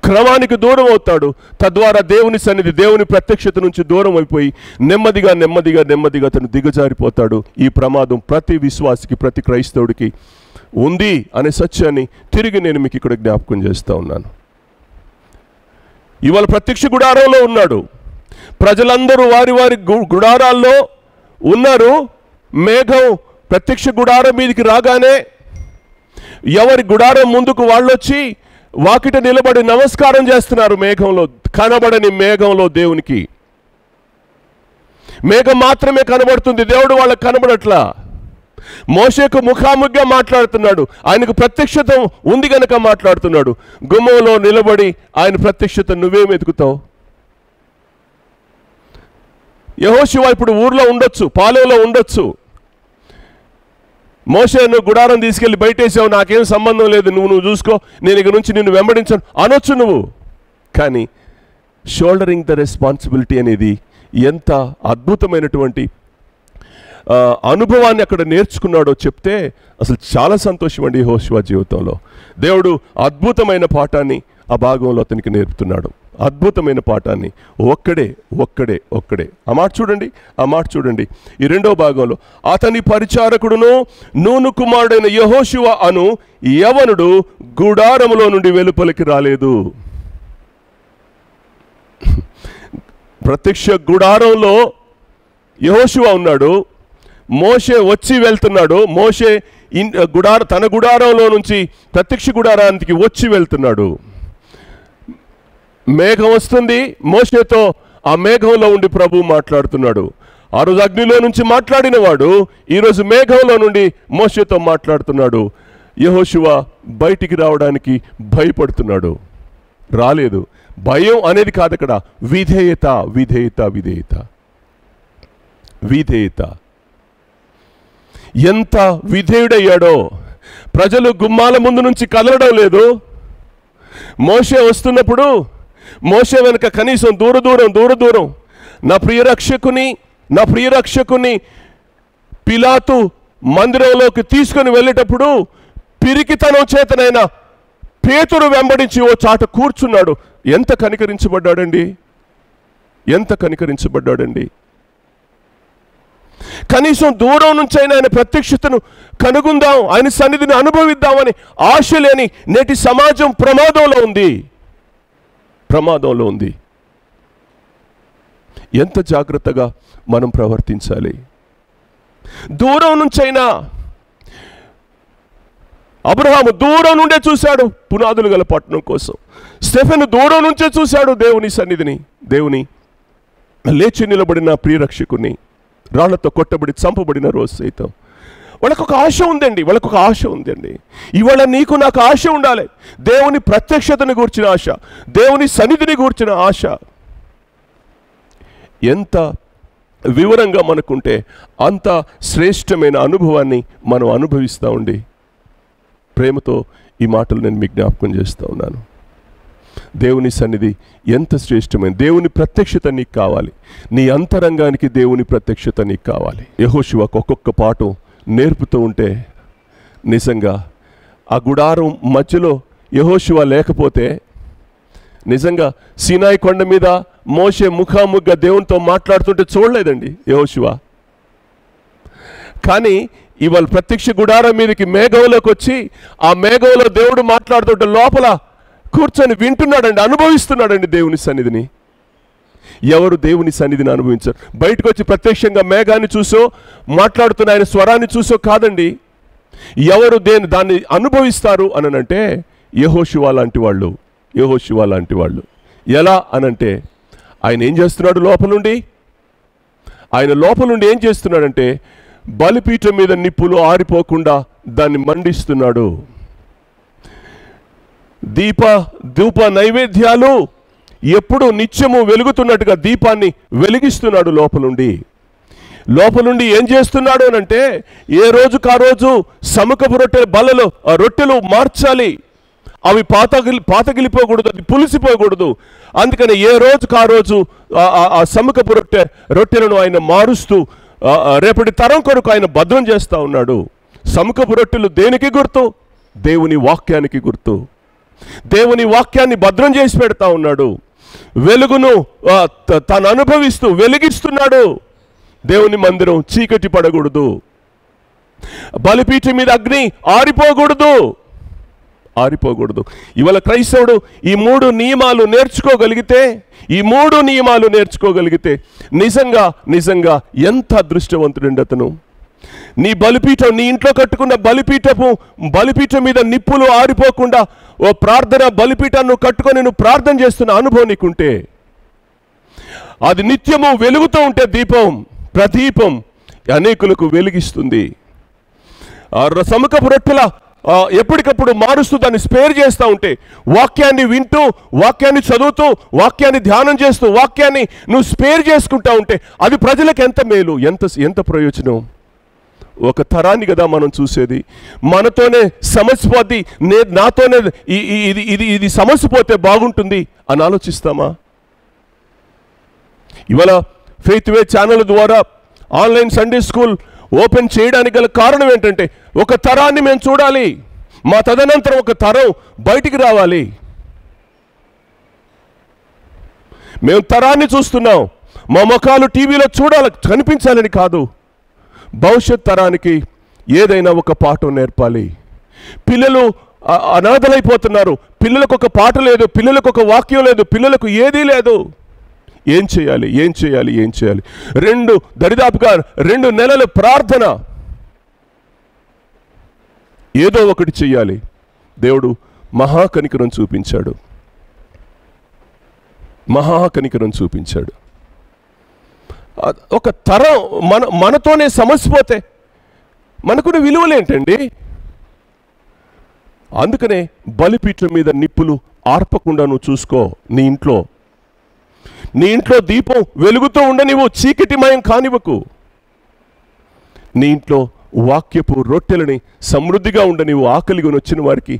Speaker 2: క్రమానికి దూరం అవుతాడు. తద్వారా దేవుని సన్నిధి, దేవుని ప్రత్యక్షత నుంచి దూరం అయిపోయి నెమ్మదిగా అతను దిగజారిపోతాడు. ఈ ప్రమాదం ప్రతి విశ్వాసికి, ప్రతి క్రైస్తవుడికి ఉంది అనే సత్యాన్ని తిరిగి నేను మీకు ఇక్కడ జ్ఞాపకం చేస్తూ ఉన్నాను. ఇవాళ ప్రత్యక్ష గుడారంలో ఉన్నాడు. ప్రజలందరూ వారి గుడారాల్లో ఉన్నారు. మేఘం ప్రత్యక్ష గుడారం మీదకి రాగానే ఎవరి గుడారం ముందుకు వాళ్ళొచ్చి వాకిట నిలబడి నమస్కారం చేస్తున్నారు. మేఘంలో, కనబడని మేఘంలో దేవునికి మేఘం మాత్రమే కనబడుతుంది, దేవుడు వాళ్ళకి కనబడట్లా. మోషేకు ముఖాముఖిగా మాట్లాడుతున్నాడు, ఆయనకు ప్రత్యక్షత ఉంది గనక మాట్లాడుతున్నాడు. గుమ్మంలో నిలబడి ఆయన ప్రత్యక్షత నువ్వేం వెతుకుతావు? యెహోషువ ఇప్పుడు ఊర్లో ఉండొచ్చు, పాలెంలో ఉండొచ్చు. మోషే నువ్వు గుడారం తీసుకెళ్ళి బయటేసావు, నాకేం సంబంధం లేదు, నువ్వు చూసుకో, నేను ఇక నుంచి నిన్ను వెంబడించను అనొచ్చు నువ్వు. కానీ షోల్డరింగ్ ద రెస్పాన్సిబిలిటీ అనేది ఎంత అద్భుతమైనటువంటి అనుభవాన్ని అక్కడ నేర్చుకున్నాడో చెప్తే అసలు చాలా సంతోషం అండి యెహోషువ జీవితంలో. దేవుడు అద్భుతమైన పాఠాన్ని ఆ భాగంలో అతనికి నేర్పుతున్నాడు, అద్భుతమైన పాఠాన్ని. ఒక్కడే ఆ మాట చూడండి. ఈ రెండో భాగంలో, అతని పరిచారకుడును నూను కుమారుడైన యెహోషువ అను యవనుడు గుడారములో నుండి వెలుపలికి రాలేదు. ప్రత్యక్ష గుడారంలో యెహోషువ ఉన్నాడు, మోషే వచ్చి వెళ్తున్నాడు. మోషే తన గుడారంలో నుంచి ప్రత్యక్ష గుడారానికి వచ్చి వెళ్తున్నాడు. మేఘం వస్తుంది, మోషేతో ఆ మేఘంలో ఉండి ప్రభువు మాట్లాడుతున్నాడు. ఆ రోజు అగ్నిలో నుంచి మాట్లాడిన వాడు ఈరోజు మేఘంలో నుండి మోషేతో మాట్లాడుతున్నాడు. యెహోషువ బయటికి రావడానికి భయపడుతున్నాడు, రాలేదు. భయం అనేది కాదు అక్కడ, విధేయత. ఎంత విధేయుడయ్యాడో. ప్రజలు గుమ్మాల ముందు నుంచి కదలడం లేదు. మోషే వస్తున్నప్పుడు మోషే వెనుక కనీసం దూరం నా ప్రియరక్షకుని పిలాతు మందిరంలోకి తీసుకొని వెళ్ళేటప్పుడు పిరికితనం చేతనైనా పేతురు వెంబడించి ఓ చాట కూర్చున్నాడు. ఎంత కనికరించబడ్డాడండి. కనీసం దూరం నుంచి అయినా ఆయన ప్రత్యక్షతను కనుగొందాం, ఆయన సన్నిధిని అనుభవిద్దామని ఆశ లేని నేటి సమాజం ప్రమాదంలో ఉంది. ఎంత జాగ్రత్తగా మనం ప్రవర్తించాలి. దూరం నుంచైనా అబ్రహాము దూరం నుండే చూశాడు పునాదులు గల పట్టణం కోసం. స్టెఫెను దూరం నుంచే చూశాడు దేవుని సన్నిధిని, దేవుని లేచి నిలబడిన ప్రియరక్షకుని రాళ్లతో కొట్టబడి చంపబడిన రోజు సైతం. వాళ్ళకొక ఆశ ఉందండి. ఇవాళ నీకు నాకు ఆశ ఉండాలి. దేవుని ప్రత్యక్షతను గూర్చిన ఆశ, దేవుని సన్నిధిని గూర్చిన ఆశ. ఎంత వివరంగా మనకుంటే అంత శ్రేష్టమైన అనుభవాన్ని మనం అనుభవిస్తూ ఉండి, ప్రేమతో ఈ మాటలు నేను మీకు జ్ఞాపకం చేస్తూ ఉన్నాను. దేవుని సన్నిధి ఎంత శ్రేష్టమైన, దేవుని ప్రత్యక్షత నీకు కావాలి. నీ అంతరంగానికి దేవుని ప్రత్యక్షత నీకు కావాలి. యెహోషువకు ఒక్కొక్క పాఠం నేర్పుతూ ఉంటే నిజంగా ఆ గుడారం మధ్యలో యెహోషువ లేకపోతే నిజంగా సీనాయి కొండ మీద మోషే ముఖాముఖిగా దేవునితో మాట్లాడుతుంటే చూడలేదండి యెహోషువ. కానీ ఇవాళ ప్రత్యక్ష గుడారం మీదకి మేఘంలోకి వచ్చి ఆ మేఘంలో దేవుడు మాట్లాడుతుంటే లోపల కూర్చొని వింటున్నాడండి, అనుభవిస్తున్నాడండి దేవుని సన్నిధిని. ఎవరు దేవుని సన్నిధిని అనుభవించారు? బయటకు వచ్చి ప్రత్యక్షంగా మేఘాన్ని చూసో మాట్లాడుతున్న ఆయన స్వరాన్ని చూసో కాదండి. ఎవరు దాన్ని అనుభవిస్తారు అనంటే యెహోషువ లాంటి వాళ్ళు. ఎలా అనంటే ఆయన ఏం చేస్తున్నాడు ఆయన లోపల నుండి ఏం చేస్తున్నాడంటే బలిపీఠం మీద నిప్పులు ఆరిపోకుండా దాన్ని మండిస్తున్నాడు. ధూప నైవేద్యాలు ఎప్పుడు నిత్యము వెలుగుతున్నట్టుగా దీపాన్ని వెలిగిస్తున్నాడు లోపలుండి ఏం చేస్తున్నాడు అనంటే ఏ రోజుకు ఆ రోజు సముఖపు రొట్టెల బలలో ఆ రొట్టెలు మార్చాలి. అవి పాతగిలిపోకూడదు, అది పులిసిపోకూడదు. అందుకని ఏ రోజుకు ఆ రోజు ఆ సముఖపు రొట్టెలను ఆయన మారుస్తూ రేపటి తరం కొరకు ఆయన భద్రం చేస్తూ ఉన్నాడు. సముఖపు రొట్టెలు దేనికి గుర్తు? దేవుని వాక్యానికి గుర్తు. దేవుని వాక్యాన్ని భద్రం చేసి పెడతా ఉన్నాడు. వెలుగును తాను అనుభవిస్తూ వెలిగిస్తున్నాడు. దేవుని మందిరం చీకటి పడకూడదు. బలిపీఠం మీద అగ్ని ఆరిపోకూడదు. ఇవాళ క్రైస్తవుడు ఈ మూడు నియమాలు నేర్చుకోగలిగితే నిజంగా ఎంత అదృష్టవంతుడండి అతను. నీ బలిపీఠం, నీ ఇంట్లో కట్టుకున్న బలిపీఠం మీద నిప్పులు ఆరిపోకుండా ఓ ప్రార్థన బలిపీఠాన్ని కట్టుకొని నువ్వు ప్రార్థన చేస్తున్న అనుభవం నీకుంటే, అది నిత్యము వెలుగుతూ ఉంటే ప్రదీపం అనేకులకు వెలిగిస్తుంది. సముఖపు రొట్టెల ఎప్పటికప్పుడు మారుస్తూ దాన్ని స్పేర్ చేస్తూ ఉంటే, వాక్యాన్ని వింటూ, వాక్యాన్ని చదువుతూ, వాక్యాన్ని ధ్యానం చేస్తూ, వాక్యాన్ని నువ్వు స్పేర్ చేసుకుంటా ఉంటే అది ప్రజలకు ఎంత మేలు, ఎంత ప్రయోజనం. ఒక తరాన్ని కదా మనం చూసేది. మనతోనే సమస్య పోతే నాతోనే ఇది సమస్య పోతే బాగుంటుంది అని ఆలోచిస్తామా? ఇవాళ ఫెయిత్ వే ఛానల్ ద్వారా ఆన్లైన్ సండే స్కూల్ ఓపెన్ చేయడానికి గల కారణం ఏంటంటే, ఒక తరాన్ని మేము చూడాలి, మా తదనంతరం ఒక తరం బయటికి రావాలి. మేము తరాన్ని చూస్తున్నాం, మా ముఖాలు టీవీలో కనిపించాలని కాదు, భవిష్యత్ తరానికి ఏదైనా ఒక పాఠం నేర్పాలి. పిల్లలు అనాథలైపోతున్నారు, పిల్లలకు ఒక పాట లేదు, పిల్లలకు ఒక వాక్యం లేదు, పిల్లలకు ఏదీ లేదు. ఏం చేయాలి? దరిదాపుగా 2 నెలల ప్రార్థన, ఏదో ఒకటి చెయ్యాలి. దేవుడు మహాకనికరం చూపించాడు. ఒక తరం మనతోనే సమస్య పోతే మనకున్న విలువలేంటండి? అందుకనే బలిపీఠం మీద నిప్పులు ఆర్పకుండా నువ్వు చూసుకో. నీ ఇంట్లో దీపం వెలుగుతూ ఉండనివ్వు, చీకటిమయం కానివ్వకు. నీ ఇంట్లో వాక్యపు రొట్టెలని సమృద్ధిగా ఉండనివ్వు, ఆకలిగా వచ్చిన వారికి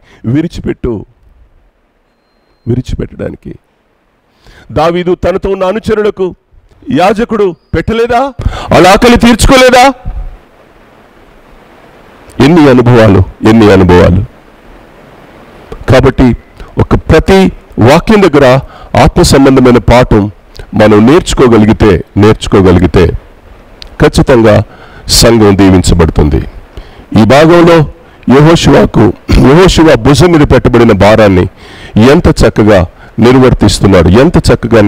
Speaker 2: విరిచిపెట్టడానికి. దావీదు తనతో ఉన్న అనుచరులకు యాజకుడు పెట్టలేదా? వాళ్ళ ఆకలి తీర్చుకోలేదా? ఎన్ని అనుభవాలు. కాబట్టి ప్రతి వాక్యం దగ్గర ఆత్మ సంబంధమైన పాఠం మనం నేర్చుకోగలిగితే ఖచ్చితంగా సంఘం దీవించబడుతుంది. ఈ భాగంలో యెహోషువ భుజం మీద పెట్టబడిన భారాన్ని ఎంత చక్కగా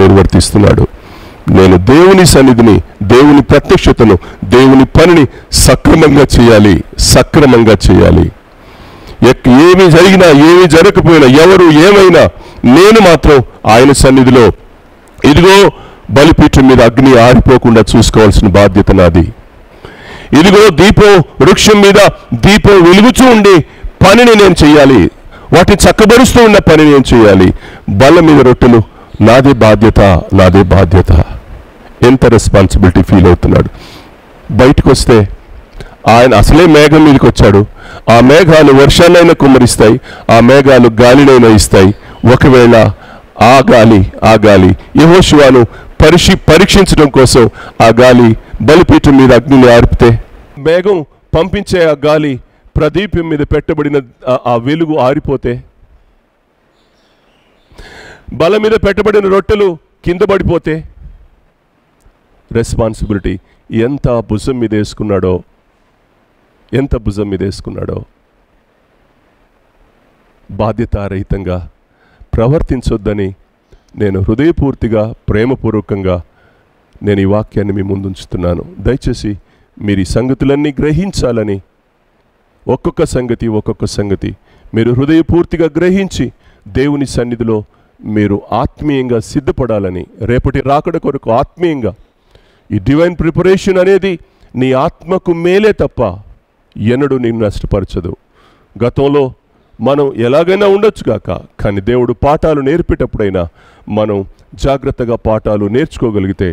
Speaker 2: నిర్వర్తిస్తున్నాడు. నేను దేవుని సన్నిధిని, దేవుని ప్రత్యక్షతను, దేవుని పనిని సక్రమంగా చేయాలి. ఏమి జరిగినా, ఏమి జరగకపోయినా, ఎవరు ఏమైనా, నేను మాత్రం ఆయన సన్నిధిలో ఇదిగో బలిపీఠం మీద అగ్ని ఆరిపోకుండా చూసుకోవాల్సిన బాధ్యత నాది. ఇదిగో వృక్షం మీద దీపం వెలుగుతూ ఉండి పనిని నేను చేయాలి, వాటిని చక్కబరుస్తూ ఉన్న పని నేను చేయాలి. బల్ల మీద రొట్టెలు నాదే బాధ్యత. ఎంత రెస్పాన్సిబిలిటీ ఫీల్ అవుతున్నాడు. బయటకు వస్తే ఆయన అసలే మేఘం మీదకి వచ్చాడు. ఆ మేఘాలు వర్షాన్నైనా కుమ్మరిస్తాయి, ఆ మేఘాలు గాలినైనా ఇస్తాయి. ఒకవేళ ఆ గాలి యెహోషువను పరీక్షించడం కోసం ఆ గాలి బలిపీఠం మీద అగ్నిని ఆర్పితే, మేఘం పంపించే ఆ గాలి ప్రదీపం మీద పెట్టబడిన ఆ వెలుగు ఆరిపోతే, బల మీద పెట్టబడిన రొట్టెలు కింద పడిపోతే, రెస్పాన్సిబిలిటీ ఎంత భుజం మీద వేసుకున్నాడో. బాధ్యతారహితంగా ప్రవర్తించొద్దని నేను హృదయపూర్తిగా, ప్రేమపూర్వకంగా నేను ఈ వాక్యాన్ని మీ ముందుంచుతున్నాను. దయచేసి మీరు ఈ సంగతులన్నీ గ్రహించాలని, ఒక్కొక్క సంగతి మీరు హృదయపూర్తిగా గ్రహించి దేవుని సన్నిధిలో మీరు ఆత్మీయంగా సిద్ధపడాలని, రేపటి రాకడ కొరకు ఆత్మీయంగా ఈ డివైన్ ప్రిపరేషన్ అనేది నీ ఆత్మకు మేలే తప్ప ఎన్నడూ నిన్ను నష్టపరచదు. గతంలో మనం ఎలాగైనా ఉండొచ్చు కాక, కానీ దేవుడు పాఠాలు నేర్పేటప్పుడైనా మనం జాగ్రత్తగా పాఠాలు నేర్చుకోగలిగితే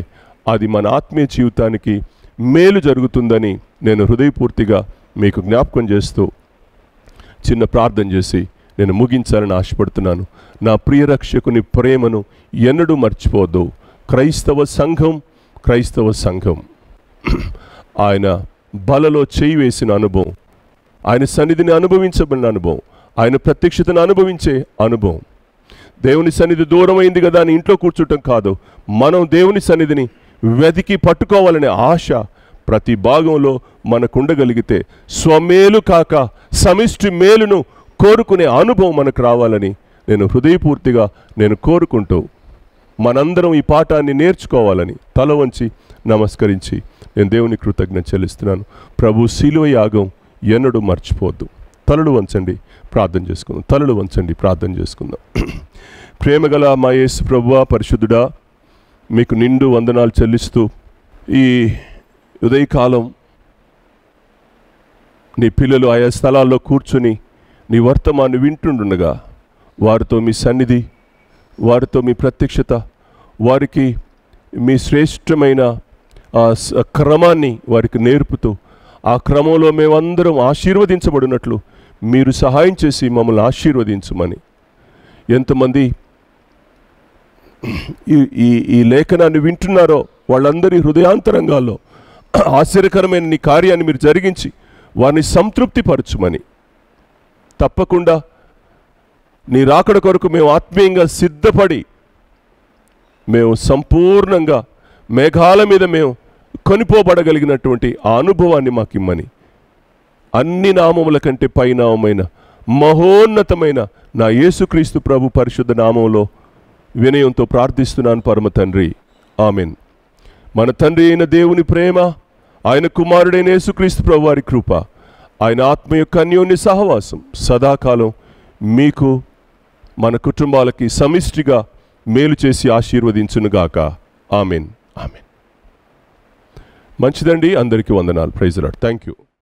Speaker 2: అది మన ఆత్మీయ జీవితానికి మేలు జరుగుతుందని నేను హృదయపూర్తిగా మీకు జ్ఞాపకం చేస్తూ చిన్న ప్రార్థన చేసి నేను ముగించాలని ఆశపడుతున్నాను. నా ప్రియరక్షకుని ప్రేమను ఎన్నడూ మర్చిపోవద్దు. క్రైస్తవ సంఘం ఆయన బలలో చేయి వేసిన అనుభవం, ఆయన సన్నిధిని అనుభవించబడిన అనుభవం, ఆయన ప్రత్యక్షతను అనుభవించే అనుభవం. దేవుని సన్నిధి దూరమైంది కదా అని ఇంట్లో కూర్చుంటాం కాదు, మనం దేవుని సన్నిధిని వెతికి పట్టుకోవాలనే ఆశ ప్రతి భాగంలో మనకుండగలిగితే స్వమేలు కాక సమిష్టి మేలును కోరుకునే అనుభవం మనకు రావాలని నేను హృదయపూర్తిగా కోరుకుంటూ మనందరం ఈ పాఠాన్ని నేర్చుకోవాలని తల వంచి నమస్కరించి నేను దేవుని కృతజ్ఞత చెల్లిస్తున్నాను. ప్రభు శిలువ యాగం ఎన్నడూ మర్చిపోవద్దు. తలలు వంచండి, ప్రార్థన చేసుకుందాం. ప్రేమగల మా యేసు ప్రభువా, పరిశుద్ధుడా, మీకు నిండు వందనాలు చెల్లిస్తూ ఈ ఉదయకాలం నీ పిల్లలు ఆయా స్థలాల్లో కూర్చుని నీ వర్తమాన్ని వింటుండగా వారితో మీ సన్నిధి, వారితో మీ ప్రత్యక్షత, వారికి మీ శ్రేష్టమైన క్రమాన్ని వారికి నేర్పుతూ ఆ క్రమంలో మేమందరం ఆశీర్వదించబడినట్లు మీరు సహాయం చేసి మమ్మల్ని ఆశీర్వదించమని. ఎంతమంది ఈ లేఖనాన్ని వింటున్నారో వాళ్ళందరి హృదయాంతరంగాల్లో ఆశ్చర్యకరమైన నీ కార్యాన్ని మీరు జరిగించి వారిని సంతృప్తిపరచుమని. తప్పకుండా నీ రాకడ కొరకు మేము ఆత్మీయంగా సిద్ధపడి మేము సంపూర్ణంగా మేఘాల మీద మేము కొనిపోబడగలిగినటువంటి ఆ అనుభవాన్ని మాకు ఇమ్మని. అన్ని నామముల కంటే పైనామమైన మహోన్నతమైన నా యేసుక్రీస్తు ప్రభు పరిశుద్ధ నామంలో వినయంతో ప్రార్థిస్తున్నాను పరమ తండ్రి, ఆమెన్. మన తండ్రి అయిన దేవుని ప్రేమ, ఆయన కుమారుడైన యేసుక్రీస్తు ప్రభు వారి కృప, ఆయన ఆత్మ యొక్క అన్యోన్య సహవాసం సదాకాలం మీకు మన కుటుంబాలకి సమిష్టిగా మేలు చేసి ఆశీర్వదించునుగాక. Amen, amen. మంచిదండి, అందరికీ వందనాలు. Praise the Lord. Thank you.